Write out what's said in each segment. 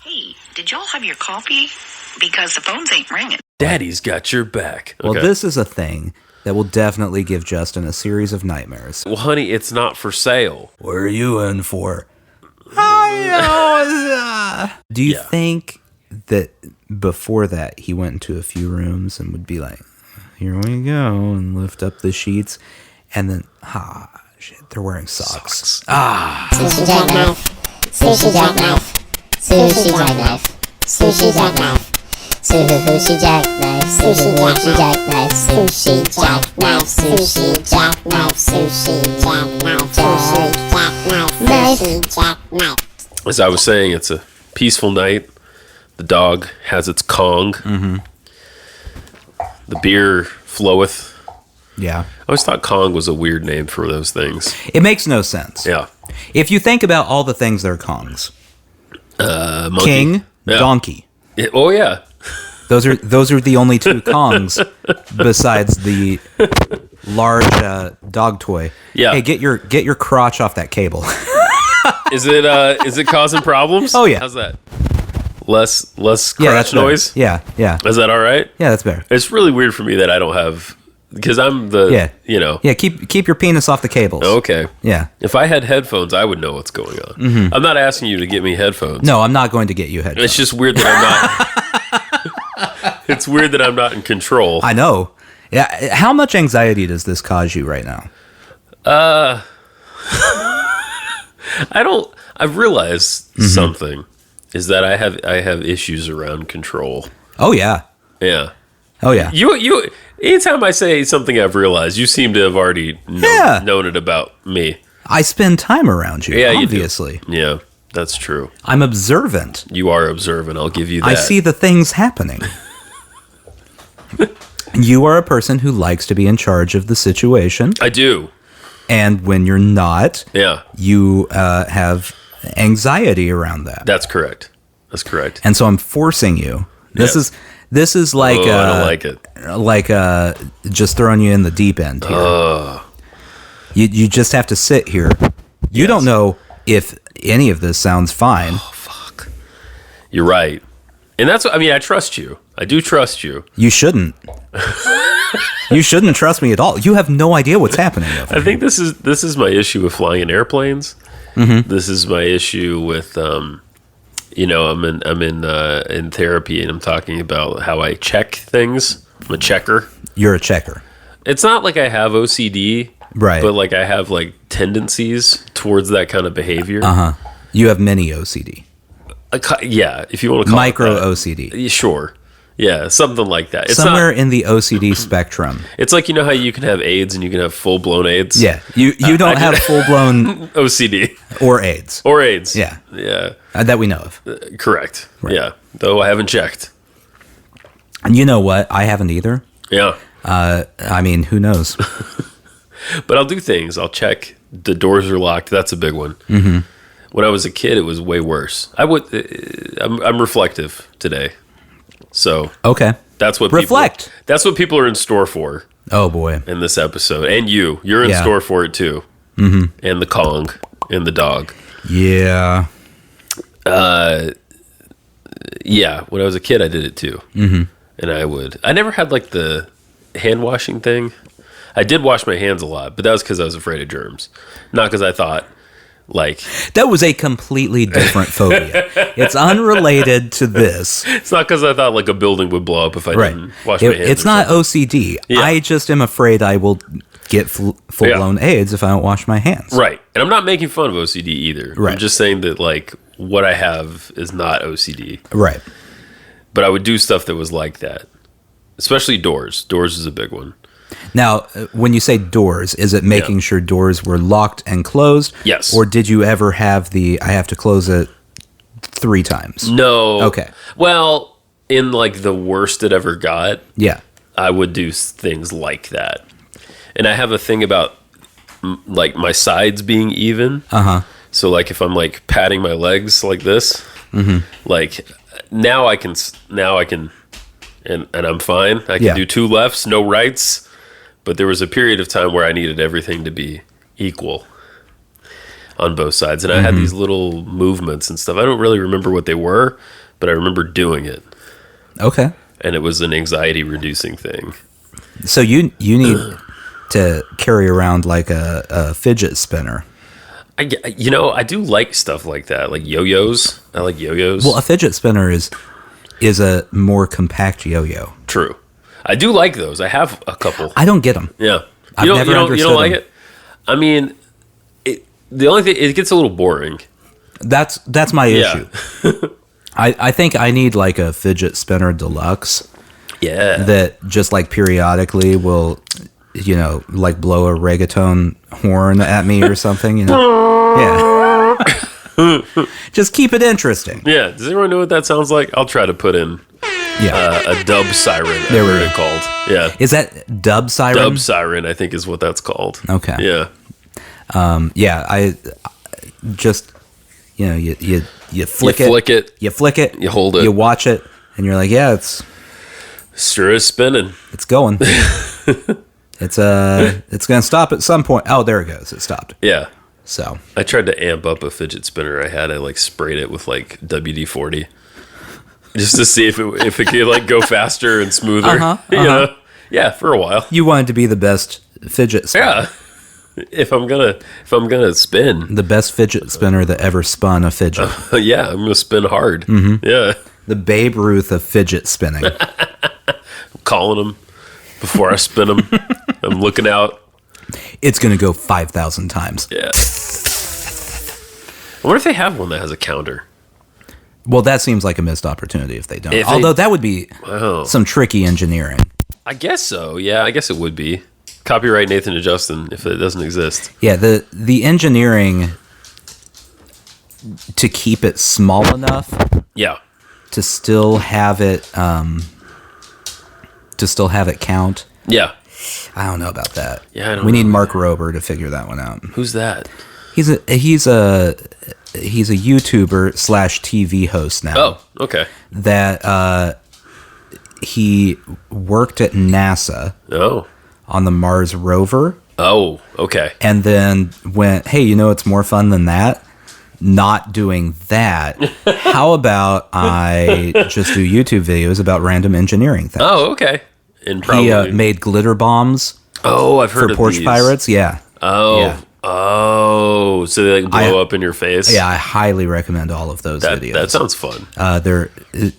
Hey, did y'all have your coffee? Because the phones ain't ringing. Daddy's got your back. Well, this is a thing that will definitely give Justin a series of nightmares. Well, honey, it's not for sale. What are you in for? Do you think that before that he went into a few rooms and would be like, here we go, and lift up the sheets, and then, shit, they're wearing socks. Sushi jackknife. Sushi jackknife. Sushi jackknife. Sushi jackknife. Sushi jackknife. Sushi jackknife. Sushi jackknife. Sushi jackknife. Sushi jackknife. Sushi jackknife. As I was saying, it's a peaceful night. The dog has its Kong. Mm-hmm. The beer floweth. Yeah. I always thought Kong was a weird name for those things. It makes no sense. Yeah. If you think about all the things that are Kongs. Monkey. King, Yeah. donkey. Oh, yeah. Those are the only two Kongs besides the large dog toy. Yeah. Hey, get your crotch off that cable. Is it causing problems? Oh, yeah. How's that? Less crotch noise? Yeah, yeah. Is that all right? Yeah, that's better. It's really weird for me that I don't have, because I'm the, Yeah, keep your penis off the cables. Okay. Yeah. If I had headphones, I would know what's going on. Mm-hmm. I'm not asking you to get me headphones. No, I'm not going to get you headphones. It's just weird that I'm not. It's weird that I'm not in control. I know. Yeah. How much anxiety does this cause you right now? I've realized something is that I have issues around control. Oh yeah. Yeah. Oh yeah. You anytime I say something I've realized, you seem to have already known it about me. I spend time around you, Yeah, obviously. You do. Yeah, that's true. I'm observant. You are observant, I'll give you that. I see the things happening. You are a person who likes to be in charge of the situation. I do. And when you're not, Yeah. you have anxiety around that. That's correct. That's correct. And so I'm forcing you. This is like I don't like it. Like just throwing you in the deep end here. You just have to sit here. You don't know if any of this sounds fine. Oh, fuck. You're right. And that's what, I trust you. I do trust you. You shouldn't. You shouldn't trust me at all. You have no idea what's happening. I think this is my issue with flying in airplanes. Mm-hmm. This is my issue with I'm in therapy, and I'm talking about how I check things. I'm a checker. You're a checker. It's not like I have OCD, right? But like I have like tendencies towards that kind of behavior. You have mini OCD. Yeah, if you want to call micro it that. OCD. Sure. Yeah, something like that. It's somewhere in the OCD spectrum. It's like, you know how you can have AIDS and you can have full-blown AIDS? Yeah, you don't have full-blown OCD. Or AIDS. Or AIDS. Yeah. Yeah. That we know of. Correct. Right. Yeah, though I haven't checked. And you know what? I haven't either. Yeah. Who knows? But I'll do things. I'll check. The doors are locked. That's a big one. Mm-hmm. When I was a kid, it was way worse. I'm reflective today. So okay, that's what reflect. That's what people are in store for. Oh boy, in this episode, and you're in store for it too. Mm-hmm. And the Kong and the dog. Yeah. Yeah. When I was a kid, I did it too. Mm-hmm. And I never had like the hand washing thing. I did wash my hands a lot, but that was because I was afraid of germs, not because I thought. Like that was a completely different phobia. It's unrelated to this. It's not because I thought like a building would blow up if I didn't wash my hands. It's not OCD. Yeah. I just am afraid I will get full-blown AIDS if I don't wash my hands. Right. And I'm not making fun of OCD either. Right. I'm just saying that like what I have is not OCD. Right. But I would do stuff that was like that. Especially doors. Doors is a big one. Now, when you say doors, is it making sure doors were locked and closed? Yes. Or did you ever have I have to close it 3 times? No. Okay. Well, in like the worst it ever got, yeah, I would do things like that. And I have a thing about like my sides being even. Uh-huh. So like if I'm like patting my legs like this, like now I can and I'm fine. I can do 2 lefts, no rights. But there was a period of time where I needed everything to be equal. on both sides. And I had these little movements and stuff. I don't really remember what they were, but I remember doing it. Okay. And it was an anxiety reducing thing. So you need to carry around like a fidget spinner. I do like stuff like that, like yo-yos. I like yo-yos. Well, a fidget spinner is a more compact yo-yo. True. I do like those. I have a couple. I don't get them. Yeah. I've never understood you don't like them. it? I mean, the only thing, it gets a little boring. That's my issue. I think I need like a fidget spinner deluxe. Yeah. That just like periodically will, like blow a reggaeton horn at me or something. Yeah. Just keep it interesting. Yeah. Does anyone know what that sounds like? I'll try to put in a dub siren. There we I've heard go. it called. Yeah. Is that dub siren? Dub siren, I think, is what that's called. Okay. Yeah. I just, you flick it. You flick it. You hold it. You watch it. And you're like, yeah, it's Sure is spinning. It's going. It's going to stop at some point. Oh, there it goes. It stopped. Yeah. So I tried to amp up a fidget spinner I had. I like sprayed it with like WD-40 just to see if it could like go faster and smoother. Yeah, for a while. you wanted to be the best fidget spinner. Yeah. If I'm gonna spin, The best fidget spinner that ever spun a fidget. yeah, I'm gonna spin hard. Yeah. The Babe Ruth of fidget spinning. I'm calling them before I spin them. I'm looking out. It's going to go 5,000 times. Yeah. I wonder if they have one that has a counter. Well, that seems like a missed opportunity if they don't. If they- Although that would be Wow. some tricky engineering. I guess so. Yeah, I guess it would be. Copyright Nathan and Justin if it doesn't exist. Yeah, the engineering to keep it small enough Yeah. to still have it count. Yeah. I don't know about that. Yeah, I don't We need know. Mark Rober to figure that one out. Who's that? He's a YouTuber / TV host now. Oh, okay. That he worked at NASA Oh. on the Mars rover, Oh, okay. and then went, hey, it's more fun than that? Not doing that. How about I just do YouTube videos about random engineering things? Oh, okay. And He probably made glitter bombs I've heard for of Porch these. Pirates. Yeah. Oh. Yeah. Oh, so they like blow up in your face? Yeah, I highly recommend all of those videos. That sounds fun.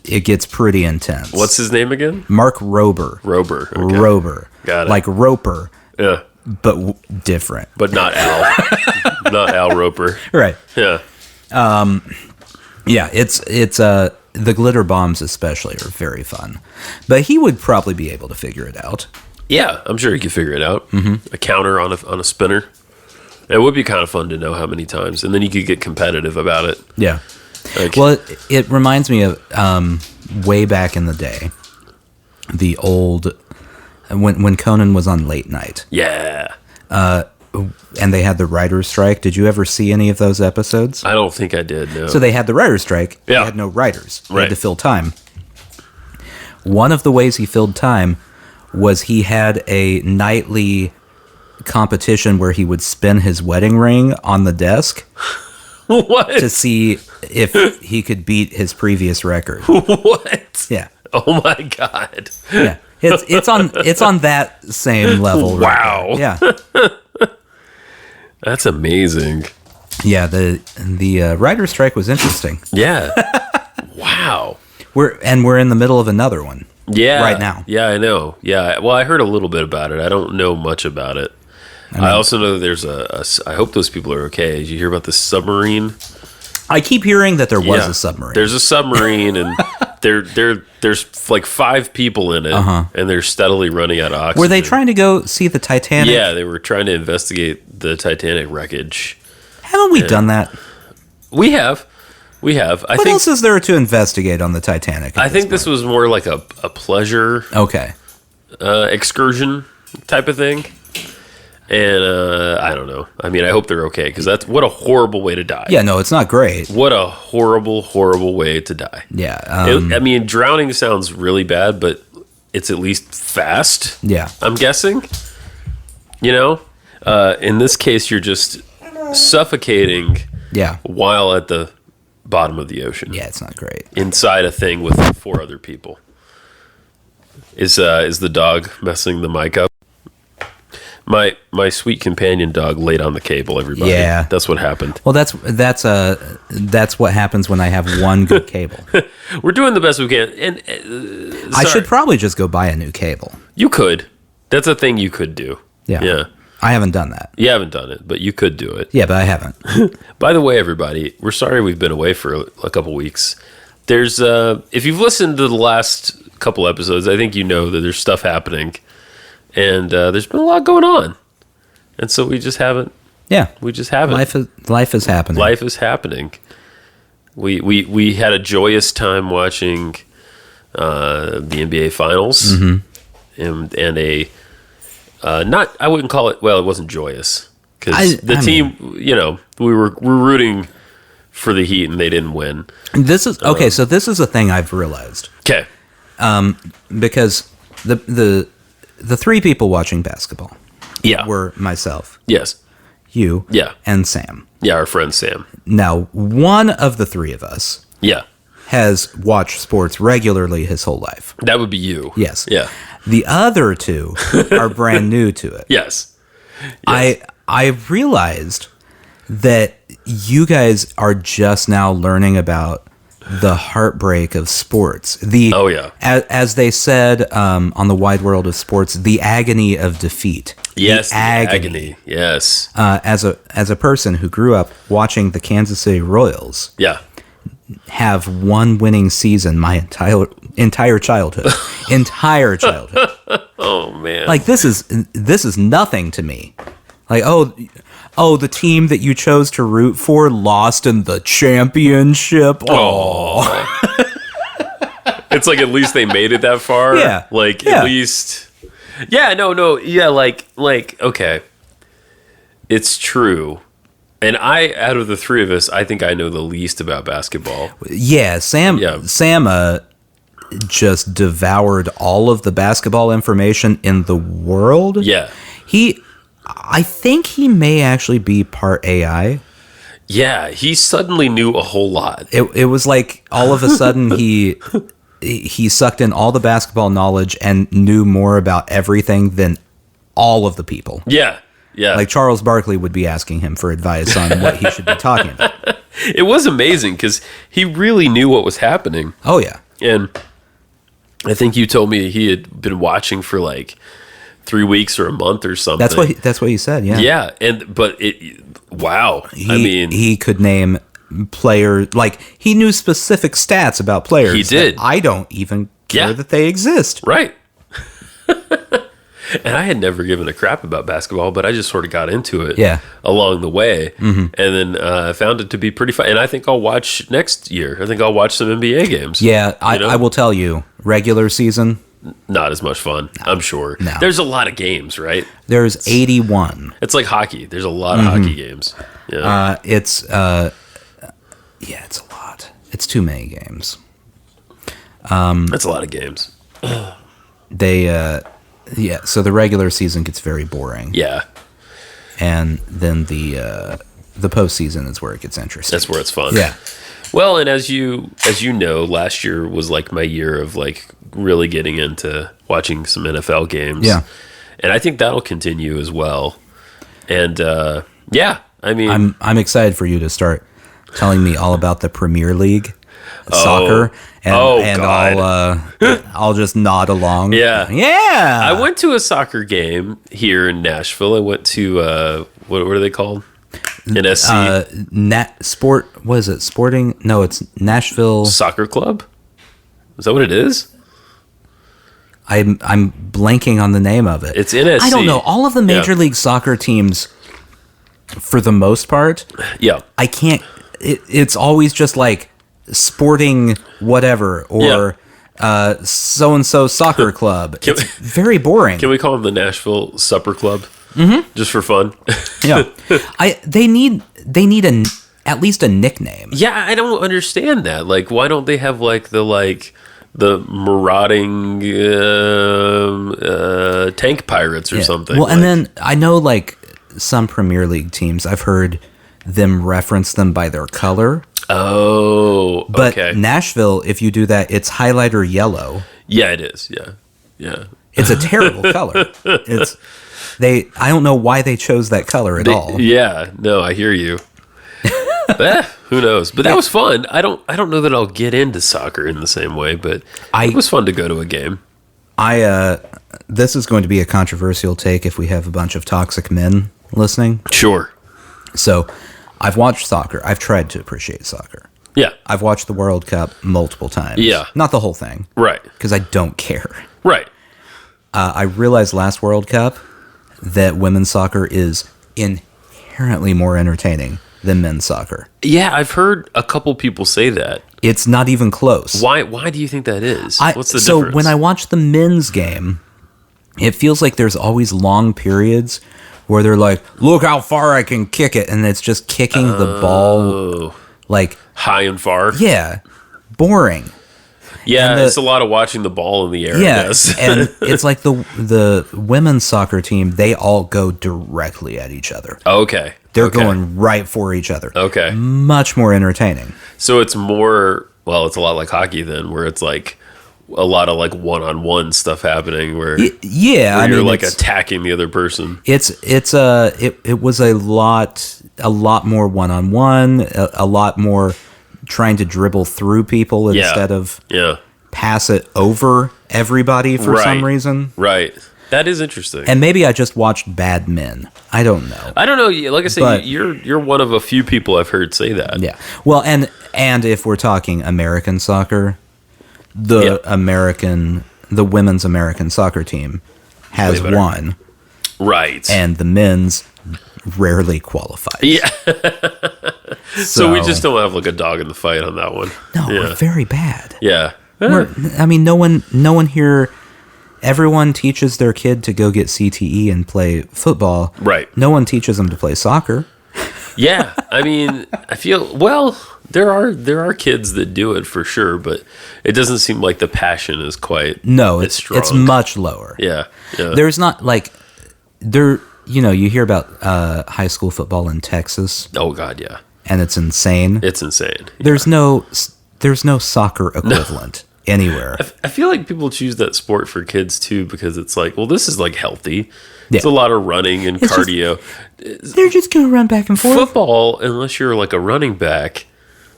It gets pretty intense. What's his name again? Mark Rober? Rober. Okay. Rober. Got it. Like Roper, Yeah. but different. But not Al. Not Al Roper. Right. Yeah. Yeah, it's the glitter bombs especially are very fun. But he would probably be able to figure it out. Yeah, I'm sure you could figure it out. Mm-hmm. A counter on a spinner. It would be kind of fun to know how many times, and then you could get competitive about it. Yeah. Like, Well, it reminds me of way back in the day, the old when Conan was on late night, yeah. and they had the writer's strike. Did you ever see any of those episodes? I don't think I did. No. So they had the writer's strike. Yeah. They had no writers. They Right. had to fill time. One of the ways he filled time was he had a nightly competition where he would spin his wedding ring on the desk What? to see if he could beat his previous record. What? Yeah. Oh my god. Yeah. It's on that same level. Wow. Right there. Yeah. That's amazing. Yeah, the writer's strike was interesting. Yeah. Wow. We're in the middle of another one. Yeah. Right now. Yeah, I know. Yeah. Well, I heard a little bit about it. I don't know much about it. I also know that there's I hope those people are okay. Did you hear about the submarine? I keep hearing that there was Yeah. a submarine. There's a submarine, and there's like 5 people in it, and they're steadily running out of oxygen. Were they trying to go see the Titanic? Yeah, they were trying to investigate the Titanic wreckage. Haven't we done that? We have. I What think. else is there to investigate on the Titanic? I think this was more like a pleasure Okay. excursion type of thing. And I don't know. I mean, I hope they're okay, because that's what a horrible way to die. Yeah, no, it's not great. What a horrible, horrible way to die. Yeah. I mean, drowning sounds really bad, but it's at least fast. Yeah. I'm guessing. In this case, you're just suffocating Yeah. while at the bottom of the ocean. Yeah, it's not great. Inside a thing with 4 other people. Is the dog messing the mic up? My sweet companion dog laid on the cable, everybody. Yeah. That's what happened. Well, that's what happens when I have one good cable. We're doing the best we can. And I should probably just go buy a new cable. You could. That's a thing you could do. Yeah. Yeah. I haven't done that. You haven't done it, but you could do it. Yeah, but I haven't. By the way, everybody, we're sorry we've been away for a couple weeks. There's if you've listened to the last couple episodes, I think you know that there's stuff happening, and there's been a lot going on, and so we just haven't. Yeah, we just haven't. Life is happening. Life is happening. We had a joyous time watching the NBA Finals, and a not I wouldn't call it. Well, it wasn't joyous because the team, we're rooting for the Heat and they didn't win. This is okay. So this is a thing I've realized. Okay. Because the 3 people watching basketball, were myself, yes, you, yeah, and Sam. Yeah, our friend Sam. Now, one of the 3 of us, has watched sports regularly his whole life. That would be you. Yes. Yeah. The other 2 are brand new to it. Yes. I realized that you guys are just now learning about the heartbreak of sports. As they said on the Wide World of Sports, the agony of defeat. Yes, the agony. Yes. As a person who grew up watching the Kansas City Royals, have one winning season my entire childhood, Oh man! Like this is nothing to me. Like oh, the team that you chose to root for lost in the championship. Oh, it's like at least they made it that far. Yeah, like at least. Yeah, no, yeah, like okay, it's true. And out of the 3 of us, I think I know the least about basketball. Yeah, Sam just devoured all of the basketball information in the world. Yeah. I think he may actually be part AI. Yeah, he suddenly knew a whole lot. It was like all of a sudden he sucked in all the basketball knowledge and knew more about everything than all of the people. Yeah. Yeah. Like Charles Barkley would be asking him for advice on what he should be talking about. It was amazing because he really knew what was happening. Oh, yeah. And I think you told me he had been watching for like 3 weeks or a month or something. That's what he said, yeah. Yeah, but wow. He could name players, like he knew specific stats about players. He did. I don't even care that they exist. Right. And I had never given a crap about basketball, but I just sort of got into it along the way. Mm-hmm. And then found it to be pretty fun. And I think I'll watch next year. I think I'll watch some NBA games. Yeah, I will tell you, regular season, not as much fun, I'm sure. No. There's a lot of games, right? There's 81. It's like hockey. There's a lot of hockey games. Yeah. It's a lot. It's too many games. That's a lot of games. So the regular season gets very boring. Yeah. And then the postseason is where it gets interesting. That's where it's fun. Yeah. Well, and as you know, last year was like my year of like really getting into watching some NFL games. Yeah. And I think that'll continue as well. And I mean, I'm excited for you to start telling me all about the Premier League soccer. And I'll just nod along. Yeah. Yeah. I went to a soccer game here in Nashville. I went to what are they called? NSC. What is it? Sporting? No, it's Nashville Soccer Club. Is that what it is? I'm blanking on the name of it. It's NSC. I don't know. All of the Major League Soccer teams, for the most part, I can't. It's always just like Sporting whatever or so-and-so soccer club. It's very boring. Can we call them the Nashville Supper Club? Mm-hmm. Just for fun. Yeah. They need at least a nickname. Yeah, I don't understand that. Like, why don't they have like the marauding tank pirates or something? Well, and then I know like some Premier League teams, I've heard them reference them by their color. Oh, But okay. Nashville, if you do that, it's highlighter yellow. Yeah, it is. Yeah. It's a terrible color. I don't know why they chose that color at all. Yeah, no, I hear you. Who knows? But that was fun. I don't know that I'll get into soccer in the same way, but it was fun to go to a game. This is going to be a controversial take if we have a bunch of toxic men listening. Sure. So, I've watched soccer. I've tried to appreciate soccer. Yeah. I've watched the World Cup multiple times. Yeah. Not the whole thing. Right. Because I don't care. Right. I realized last World Cup that women's soccer is inherently more entertaining than men's soccer. Yeah, I've heard a couple people say that. It's not even close. Why do you think that is? What's the difference? So when I watch the men's game, it feels like there's always long periods where they're like, look how far I can kick it. And it's just kicking the ball like high and far. Yeah. Boring. Yeah, it's a lot of watching the ball in the air, I guess. And it's like the women's soccer team, they all go directly at each other. Okay. They're going right for each other. Okay. Much more entertaining. So it's more, it's a lot like hockey then, where it's like a lot of like one-on-one stuff happening where you're like attacking the other person. It was a lot more one-on-one, a lot more trying to dribble through people instead of pass it over everybody for some reason. Right. That is interesting. And maybe I just watched bad men. I don't know. Like I said, you're one of a few people I've heard say that. Yeah. Well, and if we're talking American soccer, the women's American soccer team has won. Right. And the men's rarely qualifies. Yeah. So we just don't have like a dog in the fight on that one. No, we're very bad. Yeah. No one here. Everyone teaches their kid to go get CTE and play football. Right. No one teaches them to play soccer. Yeah. I mean, I feel there are kids that do it for sure, but it doesn't seem like the passion is quite as strong. It's much lower. Yeah. There's not like you hear about high school football in Texas. Oh God, yeah. And it's insane. It's insane. Yeah. There's no soccer equivalent anywhere. I feel like people choose that sport for kids too because it's like, this is like healthy. Yeah. It's a lot of running and cardio. They're just gonna run back and forth. Football, unless you're like a running back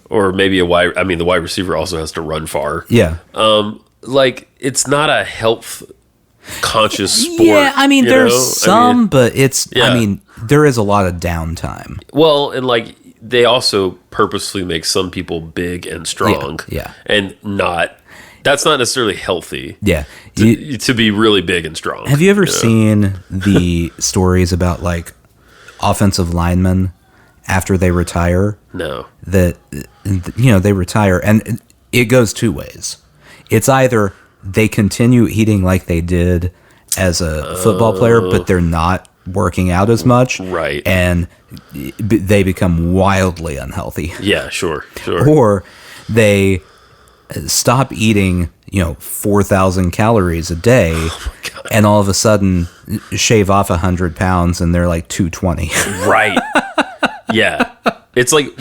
or maybe the wide receiver also has to run far. Yeah. Like it's not a health conscious sport. Yeah, I mean there's some, but it's there is a lot of downtime. Well, and like they also purposely make some people big and strong. Yeah. And that's not necessarily healthy. Yeah. To be really big and strong. Have you ever seen the stories about like offensive linemen after they retire? No. That they retire and it goes two ways. It's either they continue eating like they did as a football player, but they're not working out as much. Right. And they become wildly unhealthy. Yeah, sure. Or they stop eating, 4,000 calories a day, and all of a sudden shave off 100 pounds and they're like 220. Right. Yeah. It's like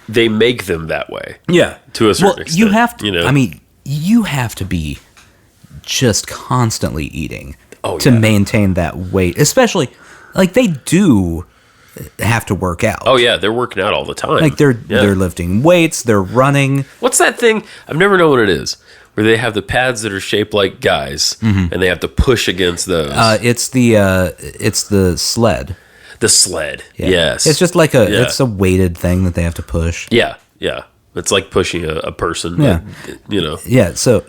they make them that way. Yeah. To a certain extent. You have to, you have to be just constantly eating to maintain that weight, especially like they do have to work out. Oh yeah, they're working out all the time. Like they're lifting weights, they're running. What's that thing? I've never known what it is. Where they have the pads that are shaped like guys, and they have to push against those. It's the sled. The sled. Yeah. Yes. It's just like it's a weighted thing that they have to push. Yeah. Yeah. It's like pushing a person. Yeah. But, Yeah. So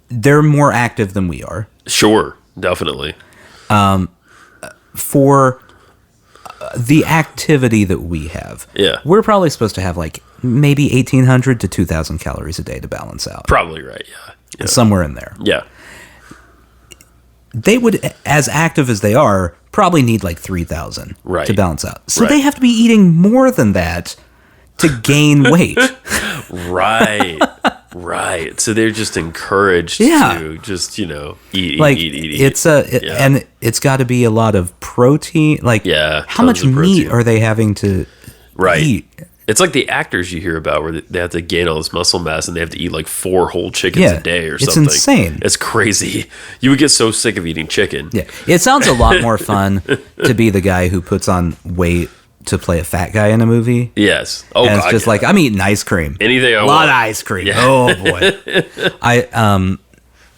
they're more active than we are. Sure. Definitely. For the activity that we have, we're probably supposed to have like maybe 1,800 to 2,000 calories a day to balance out. Probably right, yeah. Somewhere in there. Yeah. They would, as active as they are, probably need like 3,000 to balance out. So they have to be eating more than that to gain weight. Right. Right. So they're just encouraged Yeah. to just, eat, Like eat. it's Yeah. and it's got to be a lot of protein. Like Yeah, how much tons of meat protein. are they having to Right. eat? It's like the actors you hear about where they have to gain all this muscle mass and they have to eat like 4 whole chickens Yeah, a day or it's something. insane. It's crazy. You would get so sick of eating chicken. Yeah, it sounds a lot more fun to be the guy who puts on weight to play a fat guy in a movie. Yes. Oh, And it's God, just yeah. like I'm eating ice cream. Anything I a lot want. of ice cream. Yeah. Oh boy.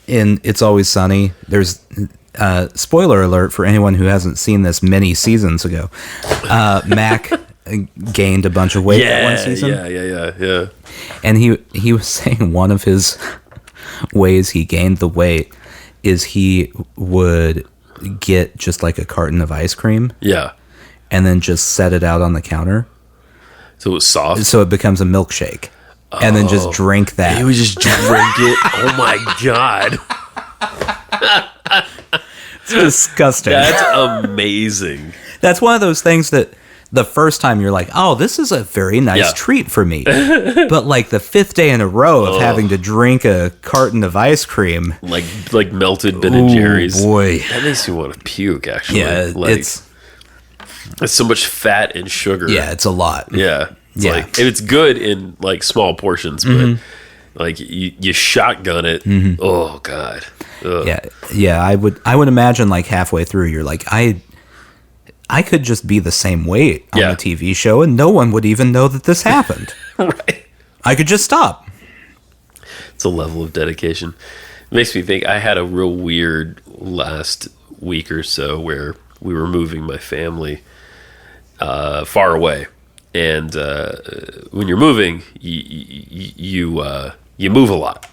In It's Always Sunny, there's spoiler alert for anyone who hasn't seen this many seasons ago. Mac gained a bunch of weight that one season. Yeah. And he was saying one of his ways he gained the weight is he would get just like a carton of ice cream Yeah. and then just set it out on the counter So it was soft. so it becomes a milkshake. And then just drink that. He would just drink it. Oh my God. It's disgusting. That's amazing. That's one of those things that the first time you're like, oh, this is a very nice Yeah. treat for me. But like the 5th day in a row of having to drink a carton of ice cream. Like melted Ben and Jerry's. Boy. That makes me want to puke, actually. Yeah, like, it's so much fat and sugar. it's a lot. Yeah. It's Yeah. like, and it's good in like small portions, but like you shotgun it. Oh God. Ugh. Yeah. I would imagine like halfway through you're like, I could just be the same weight on Yeah. the TV show and no one would even know that this happened. Right. I could just stop. It's a level of dedication. It makes me think I had a real weird last week or so where we were moving my family far away. And when you're moving, you move a lot.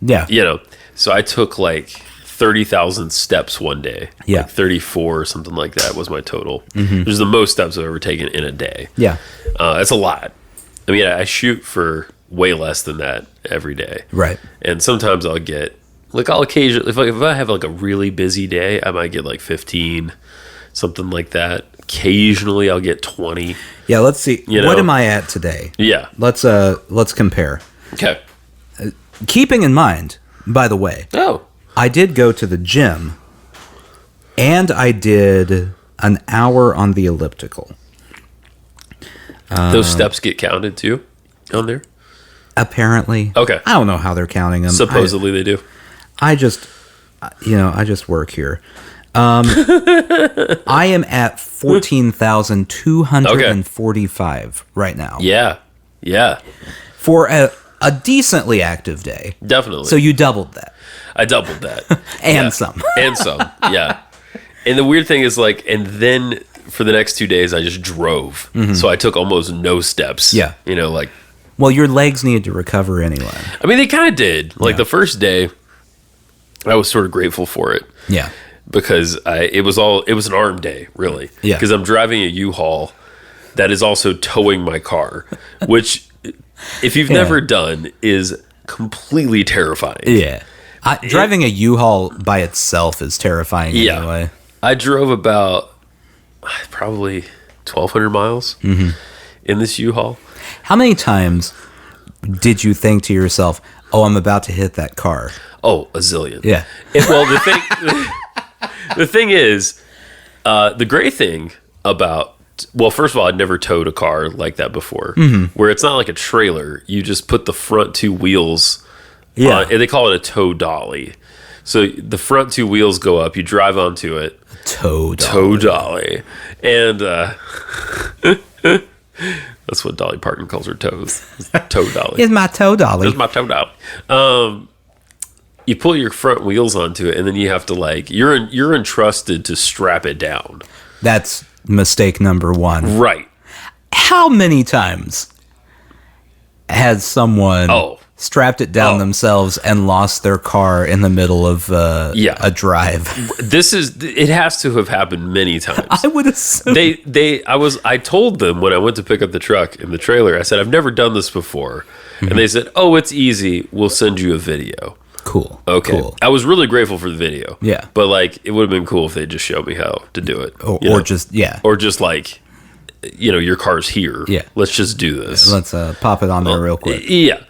Yeah. So I took like 30,000 steps one day. Yeah. Like 34 or something like that was my total. Which is the most steps I've ever taken in a day. Yeah. That's a lot. I mean, I shoot for way less than that every day. Right. And sometimes I'll get, like, I'll occasionally, if I have like a really busy day, I might get like 15, something like that. Occasionally I'll get 20. Yeah, let's see. You What know? am I at today? Yeah. Let's compare. Okay. Keeping in mind, by the way, Oh. I did go to the gym and I did an hour on the elliptical. Those steps get counted too on there? Apparently. Okay. I don't know how they're counting them. Supposedly they do. I just work here. I am at 14,245 right now. Yeah. Yeah. For a decently active day. Definitely. So you doubled that. I doubled that. And Yeah. some. And some. Yeah. And the weird thing is, like, and then for the next 2 days, I just drove. So I took almost no steps. Yeah. Like, Well, your legs needed to recover anyway. I mean, they kind of did. Like, Yeah. the first day, I was sort of grateful for it. Yeah. Because it was an arm day, really. Yeah. Because I'm driving a U-Haul that is also towing my car, which, if you've never done, is completely terrifying. Yeah. Driving a U-Haul by itself is terrifying anyway. I drove about probably 1,200 miles in this U-Haul. How many times did you think to yourself, oh, I'm about to hit that car? Oh, a zillion. Yeah. Well, the thing is, the great thing about, well, first of all, I'd never towed a car like that before, where it's not like a trailer. You just put the front 2 wheels Yeah. on, and they call it a tow dolly. So the front 2 wheels go up, you drive onto it, Tow dolly. And that's what Dolly Parton calls her toes. Tow dolly. Here's my tow dolly. Here's my tow dolly. You pull your front wheels onto it, and then you have to, like, you're entrusted to strap it down. That's mistake number 1. Right. How many times has someone strapped it down themselves and lost their car in the middle of a drive? It has to have happened many times. I would assume. I told them when I went to pick up the truck in the trailer, I said, I've never done this before. And they said, oh, it's easy. We'll send you a video. Cool. Okay. Cool. I was really grateful for the video. Yeah. But, like, it would have been cool if they just showed me how to do it. Or just like, your car's here. Yeah. Let's just do this. Let's pop it on there real quick. Yeah.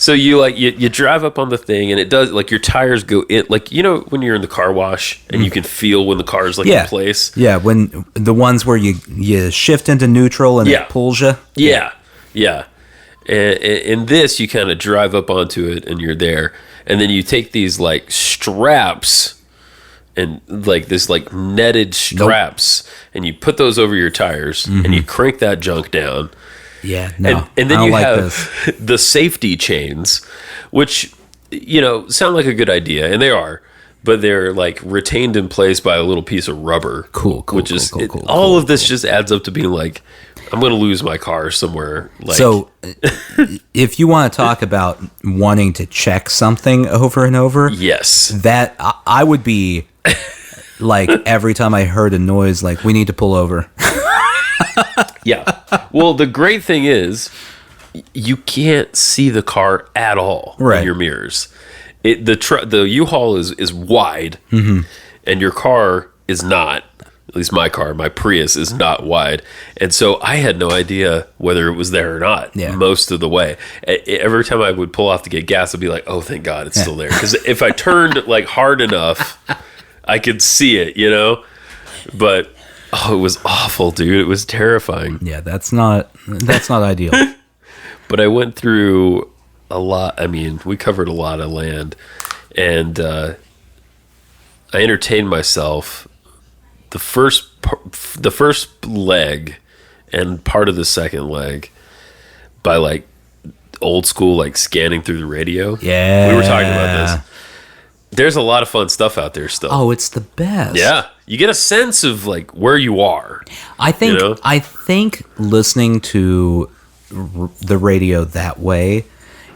So you drive up on the thing, and it does, like, your tires go in, like, when you're in the car wash and you can feel when the car's like in place. Yeah, when the ones where you shift into neutral and it pulls you. Yeah. And in this, you kind of drive up onto it and you're there, and then you take these like straps and like this like netted straps, and you put those over your tires, and you crank that junk down. Yeah, no. And then you have the safety chains, which, sound like a good idea, and they are, but they're like retained in place by a little piece of rubber. Cool. All of this just adds up to being like, I'm going to lose my car somewhere. Like, so if you want to talk about wanting to check something over and over, yes, that I would be like, every time I heard a noise, like, we need to pull over. Yeah. Well, the great thing is you can't see the car at all in your mirrors. The U-Haul is wide, and your car is not. At least my car, my Prius, is not wide. And so I had no idea whether it was there or not most of the way. Every time I would pull off to get gas, I'd be like, oh, thank God it's still there. Because if I turned like hard enough, I could see it, But it was awful, dude. It was terrifying. Yeah, that's not ideal. But I went through a lot. I mean, we covered a lot of land. And I entertained myself the first leg and part of the second leg by like old school, like scanning through the radio. Yeah. We were talking about this. There's a lot of fun stuff out there still. Oh, it's the best. Yeah. You get a sense of like where you are. I think listening to the radio that way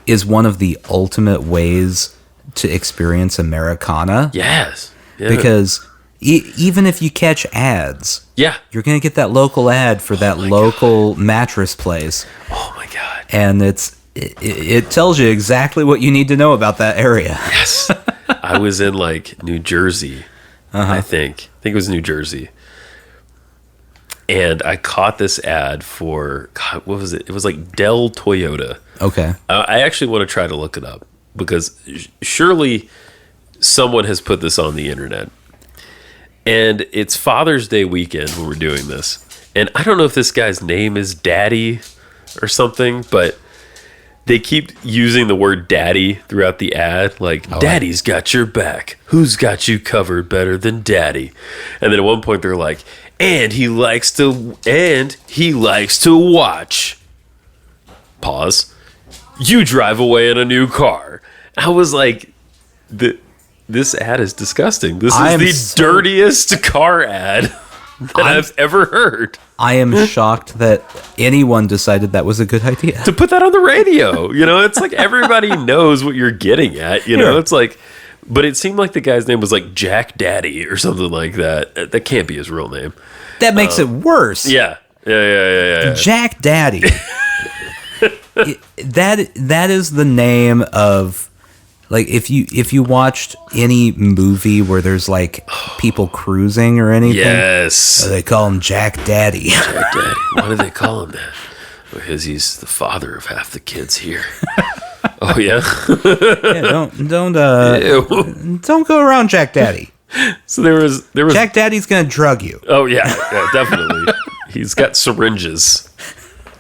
is one of the ultimate ways to experience Americana. Yes. Yeah. Because even if you catch ads, you're going to get that local ad for that local mattress place. Oh my God. And it tells you exactly what you need to know about that area. Yes. I was in like New Jersey, I think it was New Jersey. And I caught this ad for, God, what was it? It was like Dell Toyota. Okay. I actually want to try to look it up because surely someone has put this on the internet. And it's Father's Day weekend when we're doing this. And I don't know if this guy's name is Daddy or something, but they keep using the word daddy throughout the ad. Like, Daddy's got your back. Who's got you covered better than Daddy? And then at one point they're like, and he likes to watch. Pause. You drive away in a new car. I was like, this ad is disgusting. This is the dirtiest car ad that I've ever heard. I am shocked that anyone decided that was a good idea. To put that on the radio. It's like everybody knows what you're getting at. It's like, but it seemed like the guy's name was like Jack Daddy or something like that. That can't be his real name. That makes it worse. Yeah. Jack Daddy. That is the name of, like, if you watched any movie where there's like people cruising or anything, they call him Jack Daddy. Jack Daddy. Why do they call him that? Because he's the father of half the kids here. Oh yeah. Don't go around Jack Daddy. So there was Jack Daddy's gonna drug you. Oh yeah, definitely. He's got syringes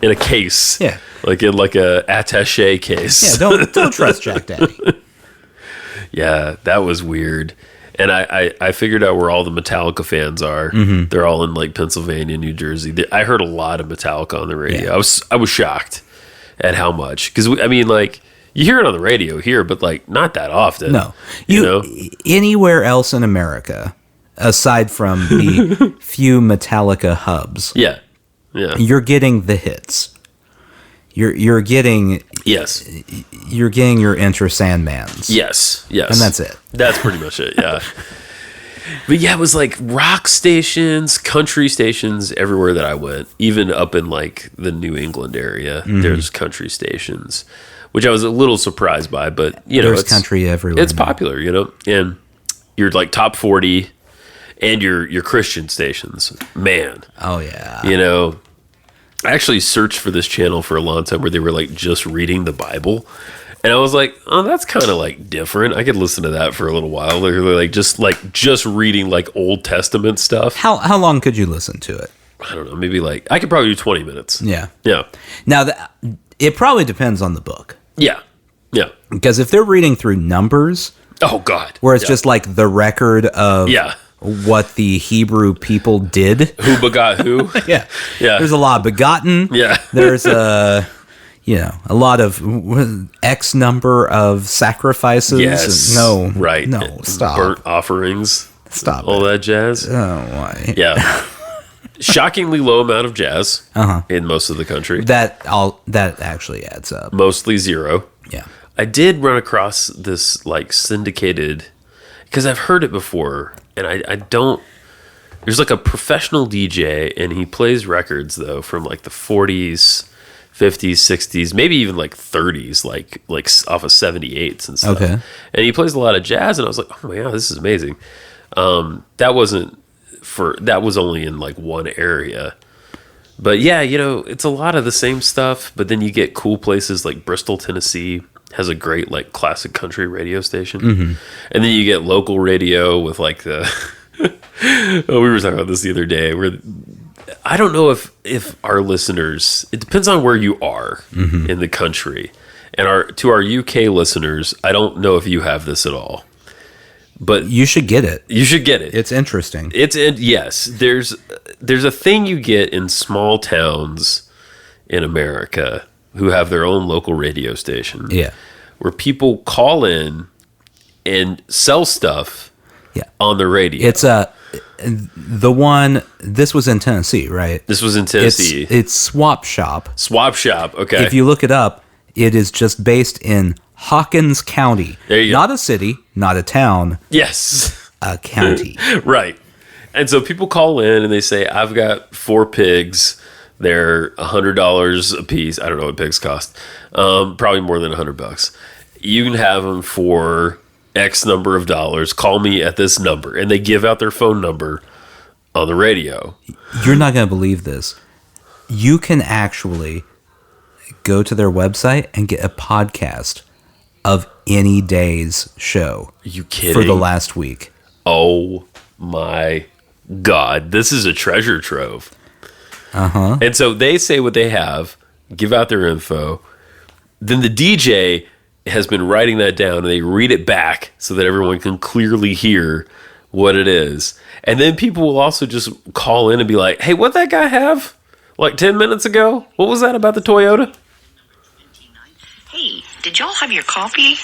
in a case. Yeah. Like in like a attaché case. Yeah, don't trust Jack Daddy. Yeah, that was weird. And I figured out where all the Metallica fans are. Mm-hmm. They're all in like Pennsylvania, New Jersey. I heard a lot of Metallica on the radio. Yeah. I was shocked at how much. Because, I mean, like, you hear it on the radio here, but like not that often. No. You know? Anywhere else in America, aside from the few Metallica hubs. Yeah. You're getting the hits. You're getting you're getting your Enter Sandmans. Yes. And that's it. That's pretty much it, yeah. But yeah, it was like rock stations, country stations everywhere that I went, even up in like the New England area. Mm-hmm. There's country stations, which I was a little surprised by, but you know, there's country everywhere. It's popular, you know. And you're like top 40 and your Christian stations. Man. Oh yeah. You know, I actually searched for this channel for a long time where they were like just reading the Bible, And I was like, oh, that's kind of like different. I could listen to that for a little while. They're like just reading like Old Testament stuff. How long could you listen to it? I don't know. Maybe like I could probably do 20 minutes. Yeah. Yeah. Now, it probably depends on the book. Yeah. Yeah. Because if they're reading through numbers, oh God, where it's just like the record of what the Hebrew people did. Who begot who? Yeah. Yeah. There's a lot of begotten. Yeah. There's a lot of X number of sacrifices. Yes. No. Right. No, stop. Burnt offerings. Stop. All that jazz. Oh, why? Yeah. Shockingly low amount of jazz in most of the country. That actually adds up. Mostly zero. Yeah. I did run across this like syndicated, because I've heard it before, and I don't. There's like a professional DJ, and he plays records though from like the 40s, 50s, 60s, maybe even like 30s, like off of 78s and stuff. Okay. And he plays a lot of jazz, and I was like, oh my God, this is amazing. That was only in like one area. But yeah, it's a lot of the same stuff, but then you get cool places like Bristol, Tennessee has a great like classic country radio station. Mm-hmm. And then you get local radio with like the we were talking about this the other day, where I don't know if our listeners, it depends on where you are in the country. And to our UK listeners, I don't know if you have this at all. But you should get it. You should get it. It's interesting. Yes. There's a thing you get in small towns in America who have their own local radio station. Yeah. Where people call in and sell stuff on the radio. It's the one, this was in Tennessee, right? This was in Tennessee. It's Swap Shop. Swap Shop, okay. If you look it up, it is just based in Hawkins County. There you go. Not a city, not a town. Yes. A county. Right. And so people call in and they say, I've got 4 pigs. They're $100 a piece. I don't know what pigs cost. Probably more than $100. You can have them for X number of dollars. Call me at this number. And they give out their phone number on the radio. You're not going to believe this. You can actually go to their website and get a podcast of any day's show. Are you kidding? For the last week. Oh my God. This is a treasure trove. Uh-huh. And so they say what they have, give out their info. Then the DJ has been writing that down, and they read it back so that everyone can clearly hear what it is. And then people will also just call in and be like, hey, what'd that guy have like 10 minutes ago? What was that about the Toyota? Hey, did y'all have your coffee?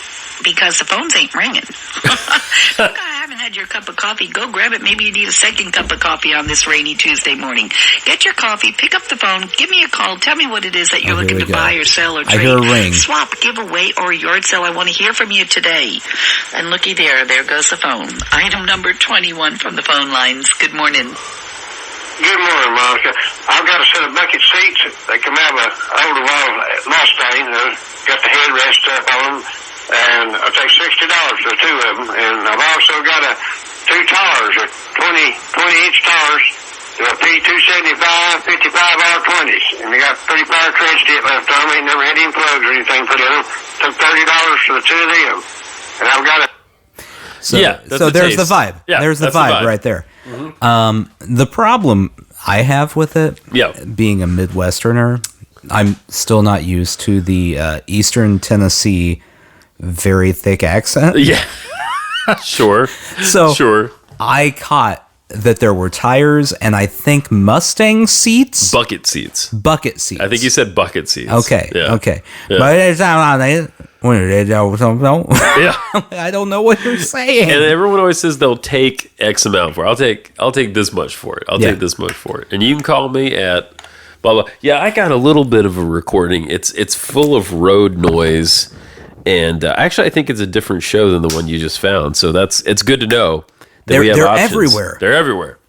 Because the phones ain't ringing. If I haven't had your cup of coffee, go grab it. Maybe you need a second cup of coffee on this rainy Tuesday morning. Get your coffee, pick up the phone, give me a call, tell me what it is that you're looking to buy or sell or trade. I hear a ring. Swap, giveaway, or yard sale. I want to hear from you today. And looky there goes the phone. Item number 21 from the phone lines. Good morning. Good morning, Monica. I've got a set of bucket seats. They come out of an old Mustang. Got the headrest up on them. And I'll take $60 for 2 of them. And I've also got 2 tars, 20-inch tars. They're P275, 55R20s. And they got 35 tread step left on them. Ain't never had any plugs or anything put in them. Took $30 for the 2 of them. And I've got So there's the vibe. Yeah, there's the vibe right there. Mm-hmm. The problem I have with it, being a Midwesterner, I'm still not used to the Eastern Tennessee very thick accent. Yeah. Sure. So I caught that there were tires and I think Mustang seats. Bucket seats. I think you said bucket seats. Okay. Yeah. Okay. Yeah. But I don't know what you're saying. And everyone always says they'll take X amount for it. I'll take this much for it. I'll take this much for it. And you can call me at blah blah. Yeah, I got a little bit of a recording. It's full of road noise. And actually, I think it's a different show than the one you just found. So it's good to know that we have options. Everywhere. They're everywhere.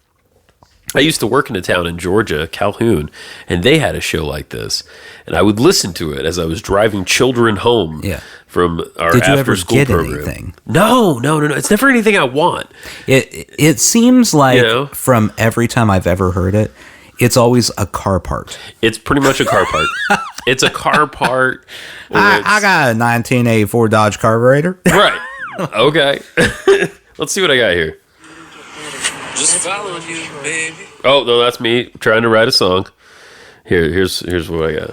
I used to work in a town in Georgia, Calhoun, and they had a show like this. And I would listen to it as I was driving children home from our after-school program. Anything? No. It's never anything I want. It seems like from every time I've ever heard it, it's always a car part. It's pretty much a car part. It's a car part. I got a 1984 Dodge carburetor. Right. Okay. Let's see what I got here. Just following you, baby. Oh, no, that's me trying to write a song. Here's what I got.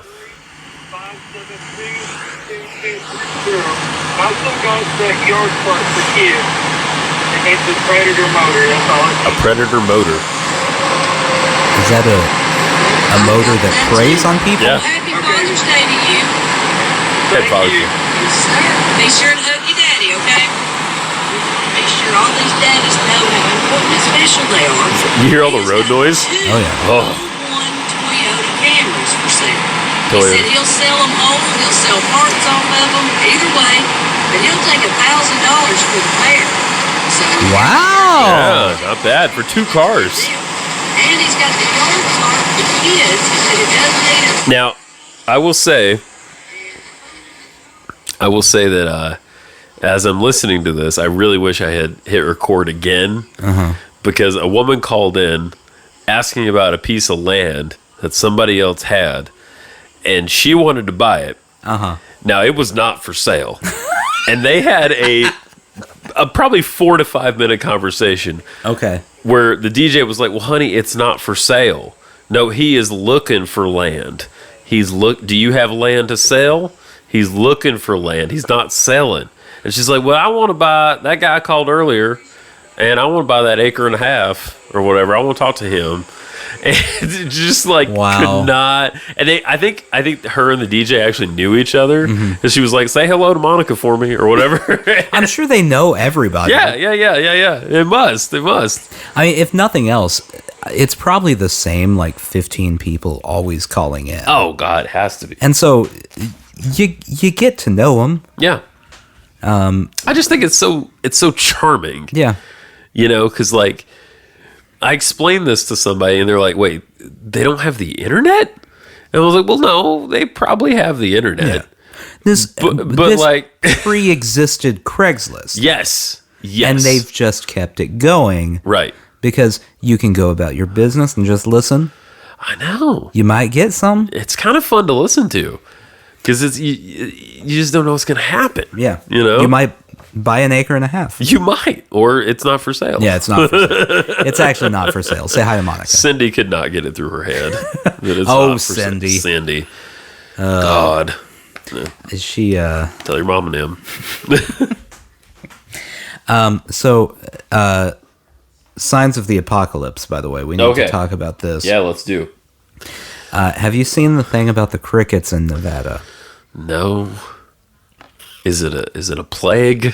I'm still going to that yard part for kids. And it's a Predator motor, that's all it A Predator motor. Is that a motor that preys on people? Yeah. Happy Father's Day to you. That Father's Day. Yes, sir. Be sure to hug your daddy, okay? Be sure all these daddies know how important and special they are. You hear all the road noise? Oh, yeah. Oh. One Toyota Camrys for sale. Toyota. He said he'll sell them whole, he'll sell parts off of them, either way, but he'll take $1,000 for the pair. So, Wow. Yeah, not bad for 2 cars. and he's got the yard part for kids. He said it does need a Now, I will say that as I'm listening to this, I really wish I had hit record again because a woman called in asking about a piece of land that somebody else had, and she wanted to buy it. Now, it was not for sale. And they had a probably 4 to 5 minute conversation. Okay. Where the DJ was like, "Well, honey, it's not for sale. No, he is looking for land. Do you have land to sell? He's looking for land. He's not selling." And she's like, "Well, I want to buy, that guy called earlier, and I want to buy that 1.5 acres or whatever. I want to talk to him." And just like could not. And I think her and the DJ actually knew each other. And she was like, "Say hello to Monica for me," or whatever. I'm sure they know everybody. Yeah. It must. I mean, if nothing else, it's probably the same 15 people always calling in. Oh God, it has to be. And so you get to know them. Yeah. I just think it's so charming. Yeah. You know, because I explained this to somebody and they're like, "Wait, they don't have the internet?" And I was like, "Well, no, they probably have the internet." This But pre-existed Craigslist. Yes. And they've just kept it going. Right. Because you can go about your business and just listen. I know. You might get some. It's kind of fun to listen to because you just don't know what's going to happen. Yeah. You know? You might buy 1.5 acres. You might, or it's not for sale. Yeah, it's not for sale. It's actually not for sale. Say hi to Monica. Cindy could not get it through her head. That it's Oh, not for Cindy. Cindy. God. Is she Tell your mom and him. Signs of the Apocalypse, by the way. We need to talk about this. Yeah, let's do. Have you seen the thing about the crickets in Nevada? No. Is it a plague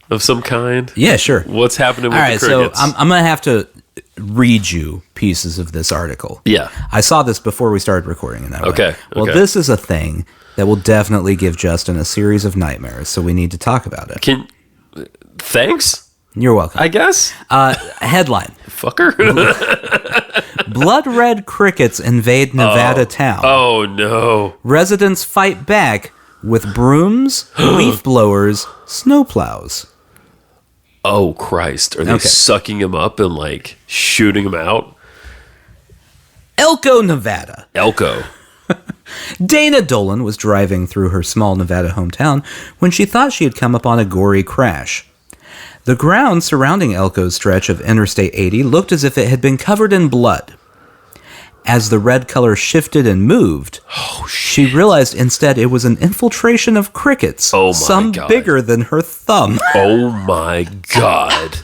of some kind? Yeah, sure. What's happening with All right, the crickets? so I'm going to have to read you pieces of this article. Yeah. I saw this before we started recording. And I went, Okay, well, okay. this is a thing that will definitely give Justin a series of nightmares, so we need to talk about it. Thanks, You're welcome. I guess. Headline. Fucker. Blood red crickets invade Nevada town. Oh, no. Residents fight back with brooms, leaf blowers, snowplows. Oh, Christ. Are they sucking him up and, shooting him out? Elko, Nevada. Elko. Dana Dolan was driving through her small Nevada hometown when she thought she had come upon a gory crash. The ground surrounding Elko's stretch of Interstate 80 looked as if it had been covered in blood. As the red color shifted and moved, she realized instead it was an infiltration of crickets, some bigger than her thumb. Oh, my God.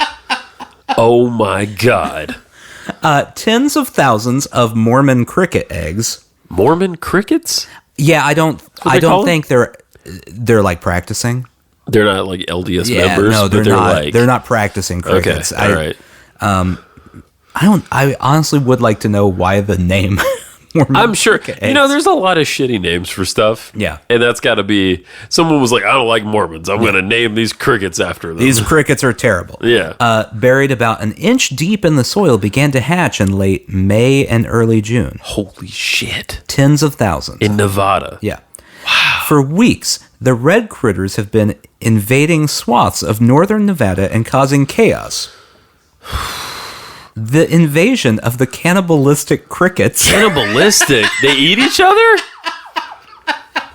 Oh, my God. Tens of thousands of Mormon cricket eggs. Mormon crickets? Yeah, I don't think they're practicing. They're not LDS members. No, they're but not. They're not practicing crickets. Okay, all right. I honestly would like to know why the name. Mormon I'm sure. cricket There's a lot of shitty names for stuff. Yeah, and that's got to be. Someone was like, "I don't like Mormons. I'm going to name these crickets after them." These crickets are terrible. Yeah. Buried about an inch deep in the soil, began to hatch in late May and early June. Holy shit! Tens of thousands in Nevada. Yeah. Wow. For weeks, the red critters have been invading swaths of northern Nevada and causing chaos. The invasion of the cannibalistic crickets. Cannibalistic? They eat each other?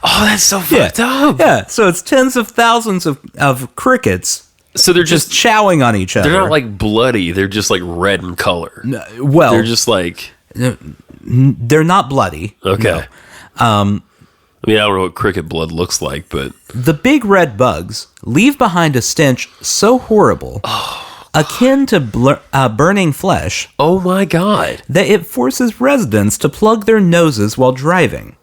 Oh, that's so fucked up. Yeah, so it's tens of thousands of crickets. So they're Just chowing on each other. they're not like bloody. They're just like red in color. Well, They're just like, they're not bloody. okay. I mean, I don't know what cricket blood looks like, but The big red bugs leave behind a stench so horrible, akin to burning flesh, oh my God. that it forces residents to plug their noses while driving.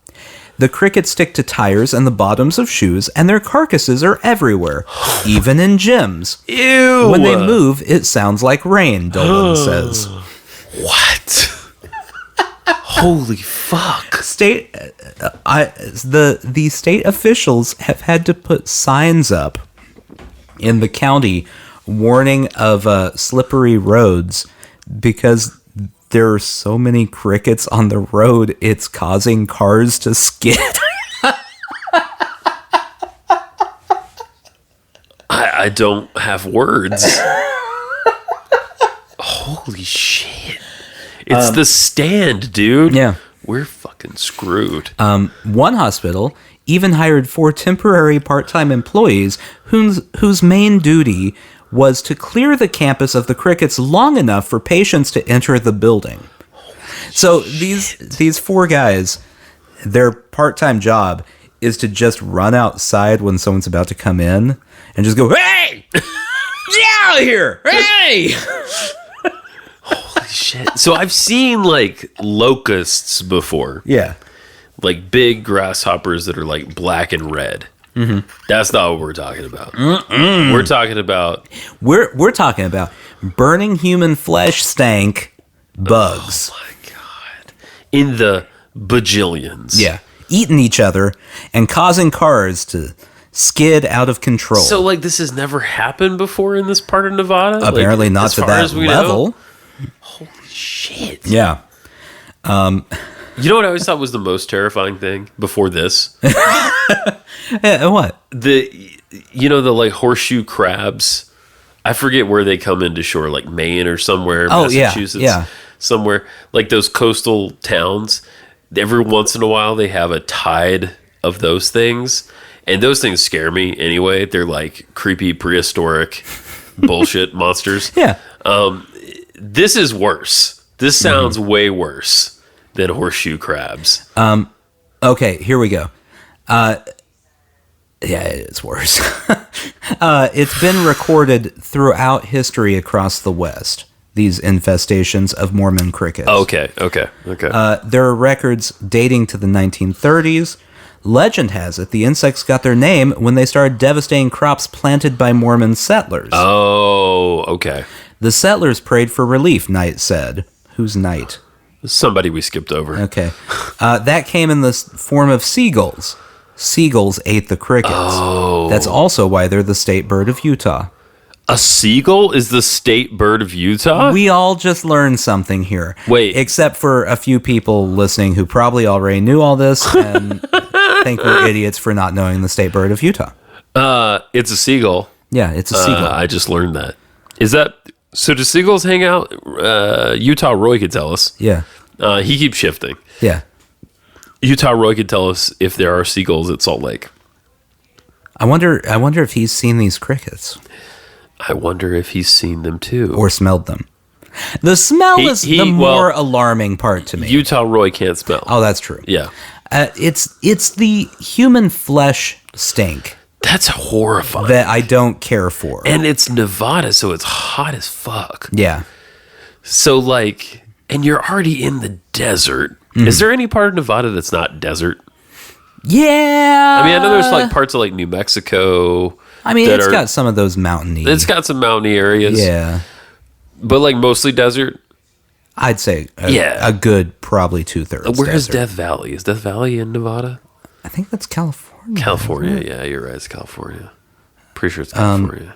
The crickets stick to tires and the bottoms of shoes, and their carcasses are everywhere, even in gyms. Ew. When they move, it sounds like rain, Dolan says. What? Holy fuck. The state officials have had to put signs up in the county warning of slippery roads because there are so many crickets on the road, it's causing cars to skid. I don't have words. Holy shit. It's the stand, dude. Yeah. We're fucking screwed. One hospital even hired 4 temporary part-time employees whose main duty was to clear the campus of the crickets long enough for patients to enter the building. So these 4 guys, their part-time job is to just run outside when someone's about to come in and just go, "Hey! Get out of here! Hey!" Holy shit. So I've seen like locusts before. Yeah. Like big grasshoppers that are like black and red. Mm-hmm. That's not what we're talking about. We're talking about We're talking about burning human flesh stank bugs. oh my God. In the bajillions. Yeah. Eating each other and causing cars to skid out of control. So like this has never happened before in this part of Nevada? Apparently like, not as to far that as we level. know? Holy shit. Yeah. You know what I always thought was the most terrifying thing before this? What? The like horseshoe crabs. I forget where they come into shore, like Maine or somewhere, Oh, yeah, Massachusetts, yeah. somewhere like those coastal towns. Every once in a while, they have a tide of those things, and those things scare me anyway. They're like creepy prehistoric bullshit monsters. Yeah. This is worse. This sounds way worse than horseshoe crabs. Okay, here we go. Yeah, it's worse. It's been recorded throughout history across the West, these infestations of Mormon crickets. Okay. There are records dating to the 1930s. Legend has it the insects got their name when they started devastating crops planted by Mormon settlers. Oh, okay. The settlers prayed for relief, Knight said. Who's Knight? Somebody we skipped over. Okay. That came in the form of seagulls. Seagulls ate the crickets. Oh. That's also why they're the state bird of Utah. A seagull is the state bird of Utah? We all just learned something here. Wait. Except for a few people listening who probably already knew all this and think we're idiots for not knowing the state bird of Utah. It's a seagull. Yeah, it's a seagull. I just learned that. Is that... So do seagulls hang out? Utah Roy could tell us. Yeah. He keeps shifting. Yeah. Utah Roy could tell us if there are seagulls at Salt Lake. I wonder if he's seen these crickets. I wonder if he's seen them too. Or smelled them. The smell is the more alarming part to me. Utah Roy can't smell. Oh, that's true. Yeah. It's the human flesh stink That's horrifying. that I don't care for. And it's Nevada, so it's hot as fuck. Yeah. So, like, and you're already in the desert. Is there any part of Nevada that's not desert? Yeah. I mean, I know there's like parts of like New Mexico. I mean, that it's got some of those mountainy. It's got some mountainy areas. Yeah. But like mostly desert. I'd say Yeah. a good probably 2/3. Where is desert. Death Valley? Is Death Valley in Nevada? I think that's California. California. Yeah, you're right. It's California. Pretty sure it's California.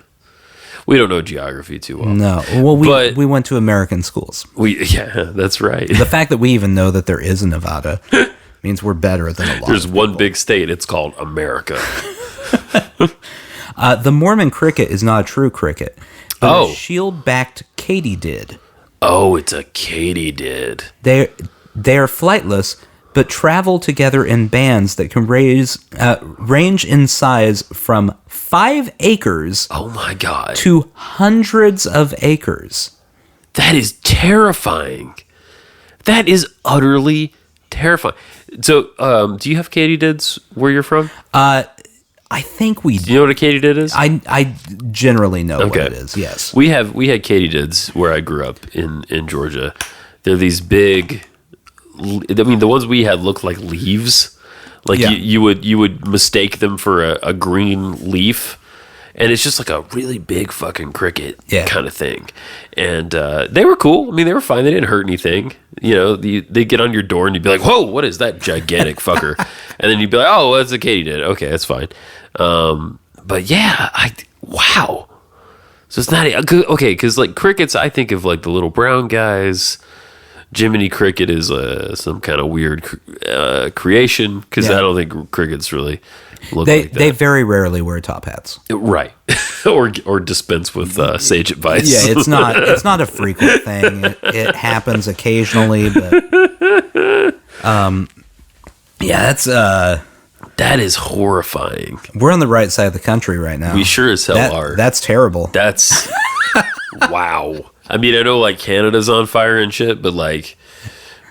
We don't know geography too well. No. Well, But- we went to American schools. Yeah, that's right. The fact that we even know that there is a Nevada means we're better than a lot. There's of one people. big state. It's called America. The Mormon cricket is not a true cricket. But Oh. a shield-backed katydid. Oh, it's a katydid. They are flightless, but travel together in bands that can range in size from 5 acres Oh my God. to hundreds of acres. That is terrifying. That is utterly terrifying. So, do you have katydids where you're from? I think we Do you know what a katydid is? I generally know Okay. what it is, yes. We had katydids where I grew up in Georgia. They're these big. I mean, the ones we had looked like leaves. Like Yeah. you would mistake them for a green leaf, and it's just like a really big fucking cricket kind of thing. And they were cool. I mean, they were fine. They didn't hurt anything. You know, they'd get on your door and you'd be like, "Whoa, what is that gigantic fucker?" And then you'd be like, "Oh, well, it's a katydid. Okay, that's fine." But yeah, wow. So it's not okay because like crickets, I think of like the little brown guys. Jiminy Cricket is some kind of weird creation because I don't think crickets really look like that. They very rarely wear top hats. Right. or dispense with sage advice. Yeah, it's not a frequent thing. It happens occasionally, but yeah, that is horrifying. we're on the right side of the country right now. We sure as hell are. That's terrible. That's wow. I mean, I know like Canada's on fire and shit, but like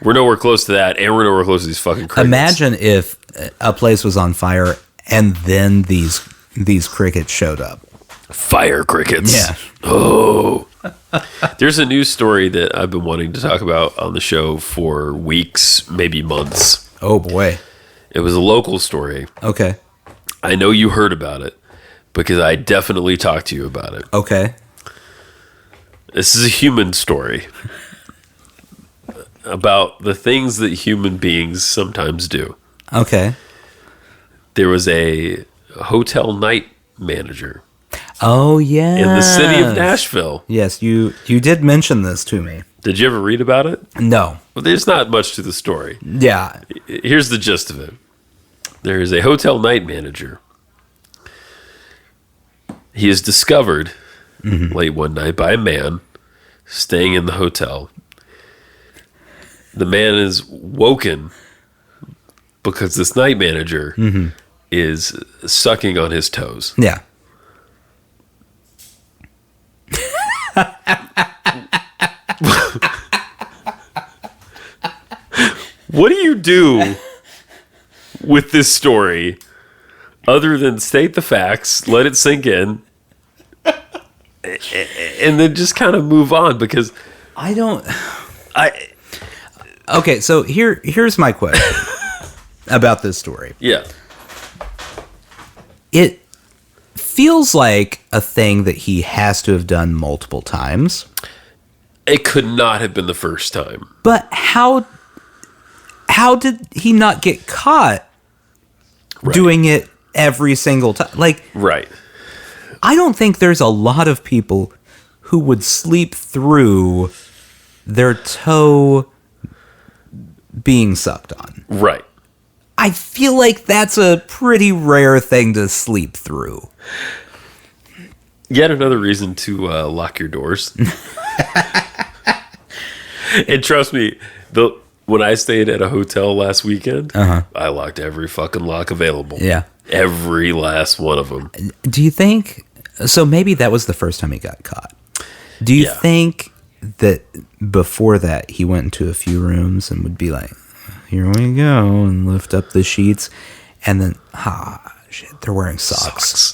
we're nowhere close to that, and we're nowhere close to these fucking crickets. Imagine if a place was on fire and then these crickets showed up. Fire crickets. Yeah. Oh. There's a news story that I've been wanting to talk about on the show for weeks, maybe months. Oh boy. It was a local story. Okay. I know you heard about it because I definitely talked to you about it. Okay. This is a human story about the things that human beings sometimes do. Okay. There was a hotel night manager Oh yeah. in the city of Nashville. Yes, you did mention this to me. Did you ever read about it? No. Well, there's not much to the story. Yeah. Here's the gist of it. There is a hotel night manager. He is discovered late one night by a man staying in the hotel. The man is woken because this night manager is sucking on his toes. Yeah. What do you do with this story other than state the facts, let it sink in, and then just kind of move on? Because Okay, so here's my question about this story. Yeah. It feels like a thing that he has to have done multiple times. It could not have been the first time. But how did he not get caught doing it every single time? Like, Right. I don't think there's a lot of people who would sleep through their toe being sucked on. Right. I feel like that's a pretty rare thing to sleep through. Yet another reason to lock your doors. And trust me, when I stayed at a hotel last weekend, I locked every fucking lock available. Yeah. Every last one of them. Do you think... So maybe that was the first time he got caught. Do you think that before that he went into a few rooms and would be like, here we go, and lift up the sheets, and then, shit, they're wearing socks.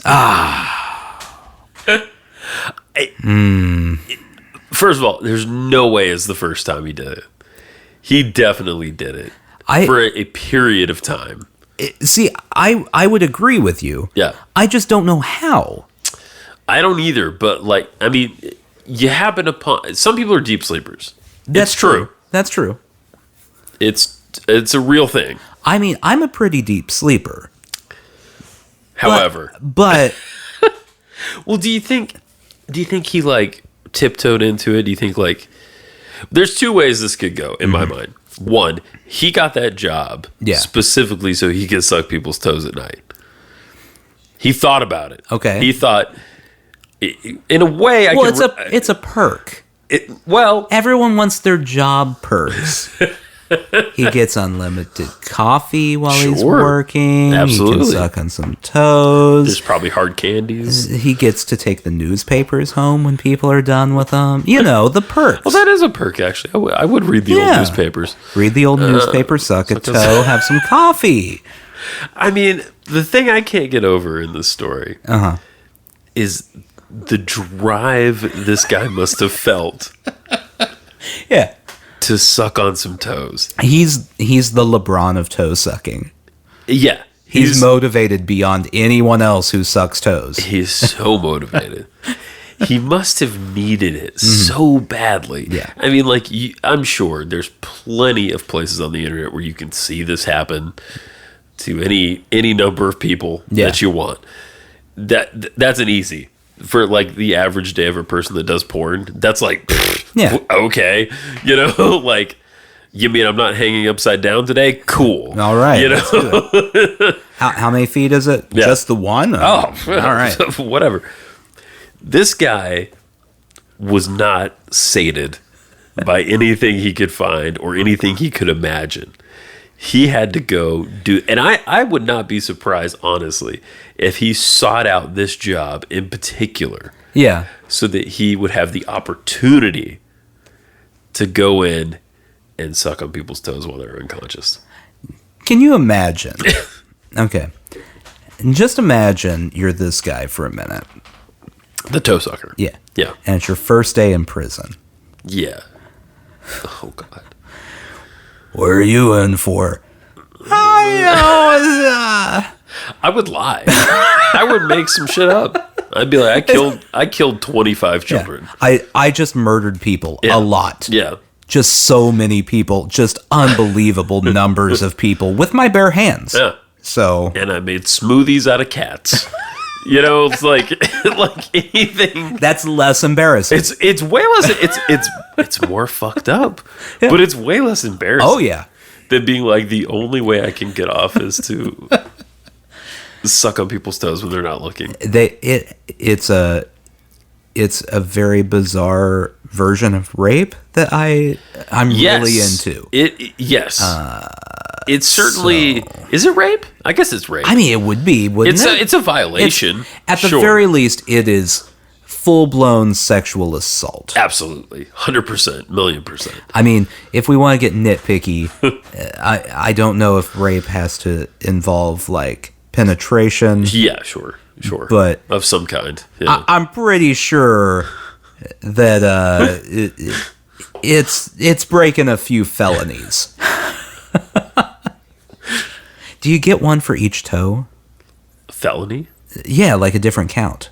First of all, there's no way it's the first time he did it. He definitely did it for a period of time. See, I would agree with you. Yeah. I just don't know how. I don't either, but like, I mean, you happen upon... Some people are deep sleepers. That's It's true. That's true. It's a real thing. I mean, I'm a pretty deep sleeper. However... But Well, do you think he like tiptoed into it? Do you think like... There's two ways this could go in my mind. One, he got that job specifically so he could suck people's toes at night. He thought about it. Okay. He thought, in a way, it's a perk. Well, Everyone wants their job perks. He gets unlimited coffee while he's Sure. working. Absolutely. He can suck on some toes. There's probably hard candies. He gets to take the newspapers home when people are done with them. You know, the perks. Well, that is a perk, actually. I would read the old newspapers. Read the old newspaper, suck a toe, have some coffee. I mean, the thing I can't get over in this story is the drive this guy must have felt Yeah. to suck on some toes. He's the LeBron of toe sucking. Yeah. He's motivated beyond anyone else who sucks toes. He's so motivated. He must have needed it so badly. Yeah. I mean, like, I'm sure there's plenty of places on the internet where you can see this happen to any number of people that you want. That's an easy. For, like, the average day of a person that does porn, that's like, okay. You know, like, you mean I'm not hanging upside down today? Cool. All right. You know? How many feet is it? Yeah. Just the one? Oh, all right. Whatever. This guy was not sated by anything he could find or anything he could imagine. He had to go do, and I would not be surprised, honestly, if he sought out this job in particular. Yeah. So that he would have the opportunity to go in and suck on people's toes while they're unconscious. Can you imagine? Okay. Just imagine you're this guy for a minute. The toe sucker. Yeah. Yeah. And it's your first day in prison. Yeah. Oh, God. What are you in for? I would lie. I would make some shit up. I'd be like, I killed 25 children. Yeah. I just murdered people a lot. Yeah. Just so many people. Just unbelievable numbers of people with my bare hands. Yeah. So. And I made smoothies out of cats. You know, it's like anything. That's less embarrassing. It's way less. It's more fucked up, but it's way less embarrassing. Oh yeah. Than being like the only way I can get off is to suck on people's toes when they're not looking. It's a very bizarre version of rape that I'm really into. Yes. It's certainly is it rape? I guess it's rape. I mean, it would be, wouldn't it? It's a violation. At the very least, it is full-blown sexual assault. Absolutely, 100%, 1,000,000%. I mean, if we want to get nitpicky, I don't know if rape has to involve like penetration. Yeah, sure, but of some kind. Yeah. I'm pretty sure that it's breaking a few felonies. Do you get one for each toe? Felony? Yeah, like a different count.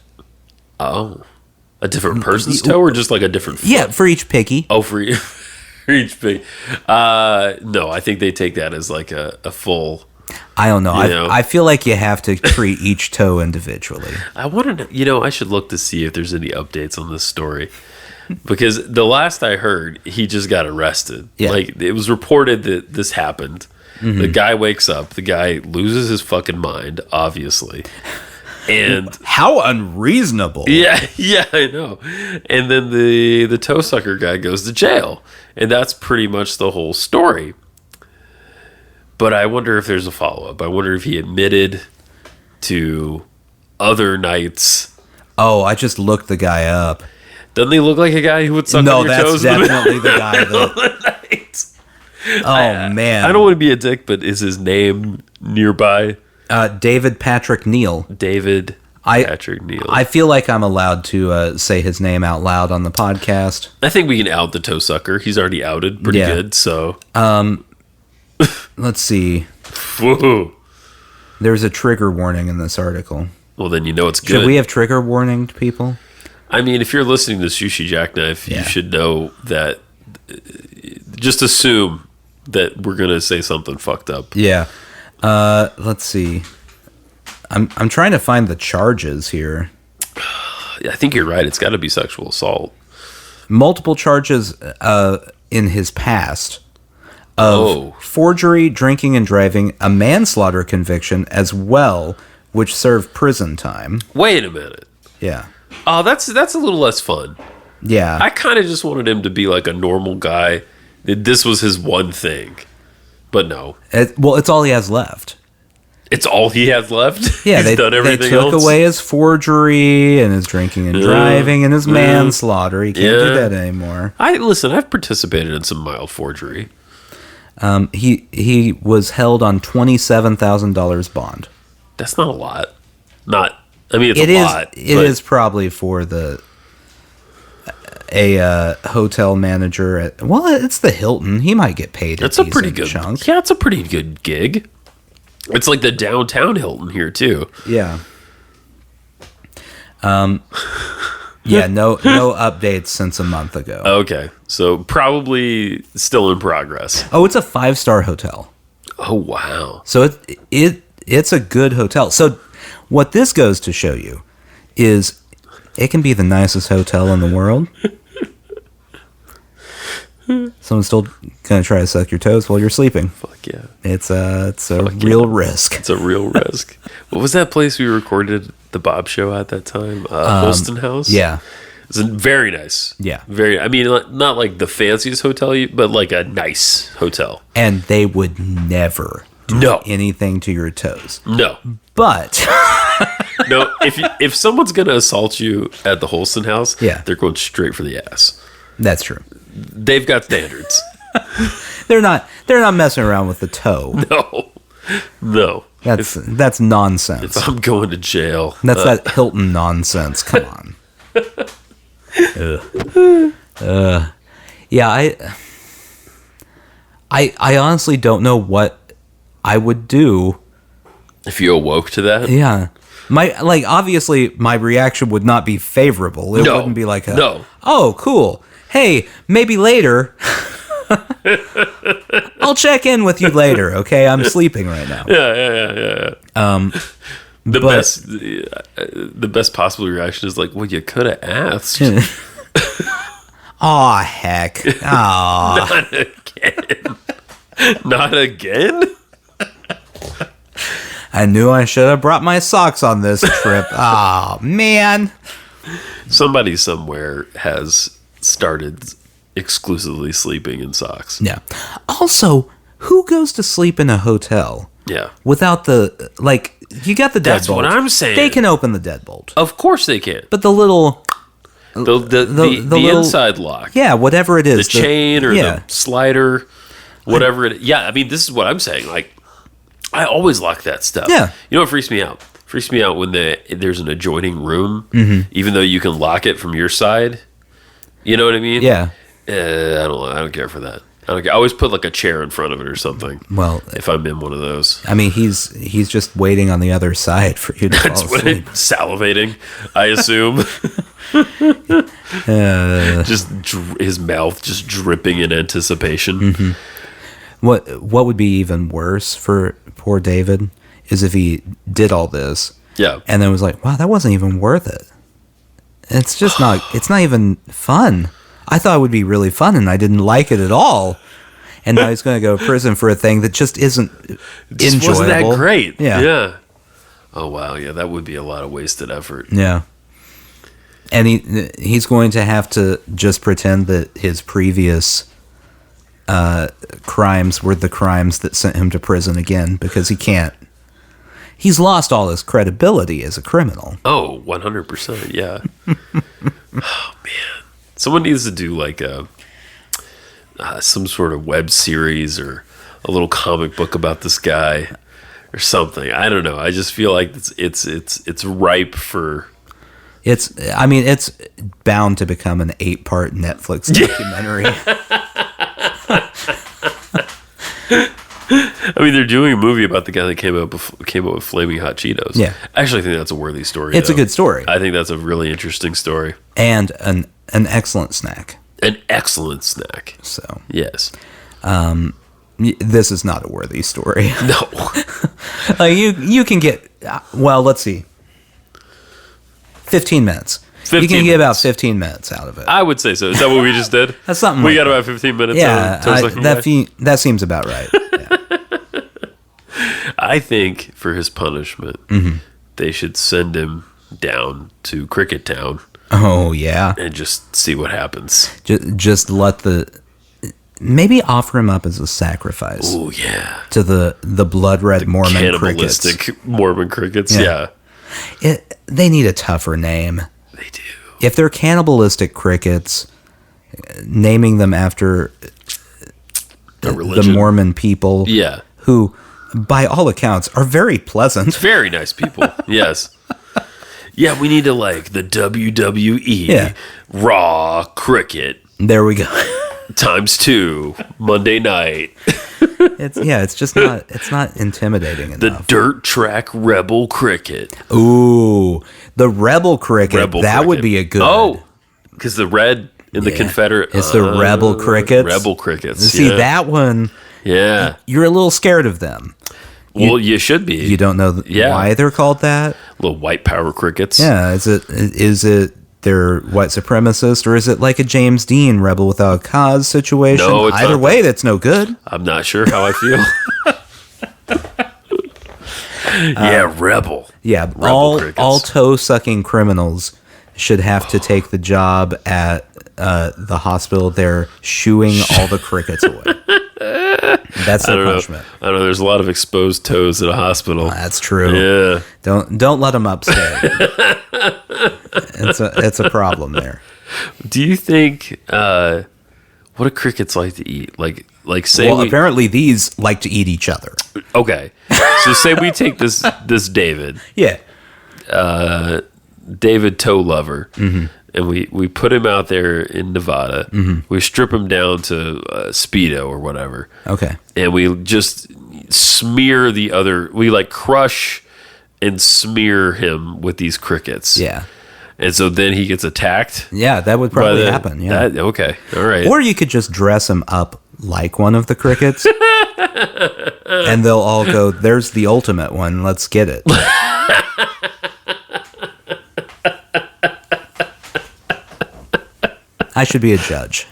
Oh. A different person's toe or just like a different foot? Yeah, for each picky. Oh, for each pig. No, I think they take that as like a full... I don't know. I feel like you have to treat each toe individually. I want to, I should look to see if there's any updates on this story. Because the last I heard, he just got arrested. Yeah. Like, it was reported that this happened. Mm-hmm. The guy wakes up. The guy loses his fucking mind, obviously. And how unreasonable. Yeah, I know. And then the toe sucker guy goes to jail. And that's pretty much the whole story. But I wonder if there's a follow-up. I wonder if he admitted to other nights. Oh, I just looked the guy up. Doesn't he look like a guy who would suck on your toes? No, that's definitely the guy. Man. I don't want to be a dick, but is his name nearby? David Patrick Neal. Patrick Neal. I feel like I'm allowed to say his name out loud on the podcast. I think we can out the toe sucker. He's already outed pretty good, so... Let's see. Whoa. There's a trigger warning in this article. Well, then you know it's good. Should we have trigger warning to people? I mean, if you're listening to Sushi Jackknife, you should know that... Just assume that we're going to say something fucked up. Yeah. Let's see. I'm trying to find the charges here. I think you're right. It's got to be sexual assault. Multiple charges in his past of forgery, drinking and driving, a manslaughter conviction as well, which served prison time. Wait a minute. Yeah. Oh, that's a little less fun. Yeah. I kind of just wanted him to be like a normal guy This was his one thing. But no. It's all he has left. It's all he has left? Yeah, He's done everything they took else? away his forgery and his drinking and driving and his manslaughter. He can't do that anymore. I've participated in some mild forgery. He was held on $27,000 bond. That's not a lot. It's a lot. It is probably for a hotel manager at. Well, it's the Hilton. He might get paid. That's a pretty good chunk. Yeah, it's a pretty good gig. It's like the downtown Hilton here too. Yeah. Yeah. No updates since a month ago. Okay, so probably still in progress. Oh, it's a 5-star hotel. Oh wow. So it's a good hotel. So what this goes to show you is it can be the nicest hotel in the world. Someone's still gonna try to suck your toes while you're sleeping. Fuck yeah. It's a real risk. It's a real risk. What was that place we recorded the Bob Show at that time? Holston House? Yeah. It's very nice. Yeah. Not like the fanciest hotel, but like a nice hotel. And they would never do anything to your toes. No. But no, if someone's gonna assault you at the Holston House, they're going straight for the ass. That's true. They've got standards. They're not messing around with the toe. No. That's nonsense. If I'm going to jail. That's that Hilton nonsense. Come on. Yeah, I honestly don't know what I would do if you awoke to that. Yeah. Obviously my reaction would not be favorable. It wouldn't be like oh, cool. Hey, maybe later. I'll check in with you later, okay? I'm sleeping right now. Yeah. The best possible reaction is like, well, you could have asked. Aw, heck. Aw. Not again? I knew I should have brought my socks on this trip. Oh, man. Somebody somewhere has started exclusively sleeping in socks. Yeah. Also, who goes to sleep in a hotel? Yeah. Without the, you got the deadbolt. That's what I'm saying. They can open the deadbolt. Of course they can. But the little... The little, inside lock. Yeah, whatever it is. The chain or the slider, whatever it is. Yeah, this is what I'm saying. I always lock that stuff. Yeah. You know what freaks me out? Freaks me out when there's an adjoining room, even though you can lock it from your side. You know what I mean? Yeah. I don't care for that. I don't care. I always put a chair in front of it or something. Well, if I'm in one of those. He's just waiting on the other side for you to fall asleep. Salivating, I assume. Just his mouth just dripping in anticipation. Mm-hmm. What would be even worse for poor David is if he did all this. Yeah. And then was like, wow, that wasn't even worth it. It's just not, it's not even fun. I thought it would be really fun and I didn't like it at all. And now he's going to go to prison for a thing that just isn't enjoyable. Wasn't that great? Yeah. Oh, wow. Yeah, that would be a lot of wasted effort. Yeah. And he's going to have to just pretend that his previous crimes were the crimes that sent him to prison again because he can't. He's lost all his credibility as a criminal. Oh, 100%. Yeah. Oh, man. Someone needs to do some sort of web series or a little comic book about this guy or something. I don't know. I just feel like it's ripe for. It's bound to become an 8-part Netflix documentary. They're doing a movie about the guy that came up with Flaming Hot Cheetos. Yeah. I actually think that's a worthy story. It's a good story. I think that's a really interesting story. And an excellent snack. An excellent snack. So. Yes. This is not a worthy story. No. You can get, let's see. 15 minutes. You can get about 15 minutes out of it. I would say so. Is that what we just did? That's something we got about 15 minutes. Yeah, that seems about right. Yeah. I think for his punishment, they should send him down to Cricket Town. Oh, yeah. And just see what happens. Just let maybe offer him up as a sacrifice. Oh, yeah. To the blood red Mormon crickets. Cannibalistic Mormon crickets, yeah. They need a tougher name. They do. If they're cannibalistic crickets, naming them after the Mormon people, who, by all accounts, are very pleasant. Very nice people, yes. Yeah, we need to the WWE Raw Cricket. There we go. ×2 Monday night. It's just not. It's not intimidating enough. The Dirt Track Rebel Cricket. Ooh, the Rebel Cricket. That would be a good. Oh, because the red in the Confederate. It's the Rebel Crickets. Rebel Crickets. See that one? Yeah, you're a little scared of them. Well, you should be. You don't know why they're called that. Little white power crickets. Yeah, is it they're white supremacist, or is it like a James Dean Rebel Without a Cause situation? No, it's either way, that's no good. I'm not sure how I feel. Rebel. Yeah, Rebel all toe-sucking criminals should have to take the job at the hospital. They're shooing all the crickets away. That's the punishment. I don't know. There's a lot of exposed toes at a hospital. That's true. Yeah. Don't let them upstay. It's a problem there. Do you think what do crickets like to eat? Like say apparently these like to eat each other. Okay. So say we take this David. Yeah. David Toe Lover. Mm-hmm. And we put him out there in Nevada. Mm-hmm. We strip him down to Speedo or whatever. Okay. And we just smear we crush and smear him with these crickets. Yeah. And so then he gets attacked. Yeah, that would probably happen. Yeah. Okay. All right. Or you could just dress him up like one of the crickets. And they'll all go, there's the ultimate one. Let's get it. I should be a judge.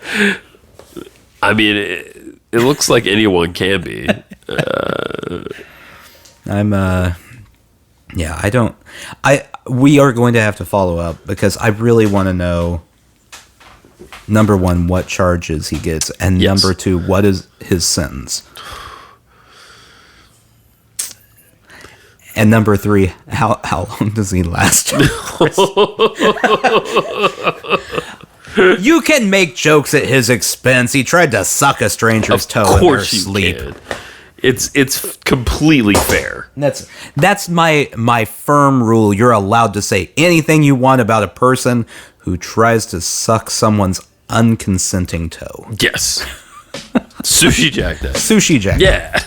I mean, it looks like anyone can be. We are going to have to follow up because I really want to know, number one, what charges he gets, and number two, what is his sentence? And number three, how long does he last? You can make jokes at his expense. He tried to suck a stranger's toe in their sleep. Can. It's completely fair. That's my firm rule. You're allowed to say anything you want about a person who tries to suck someone's unconsenting toe. Yes. Sushi Jack does. Sushi Jack. Yeah.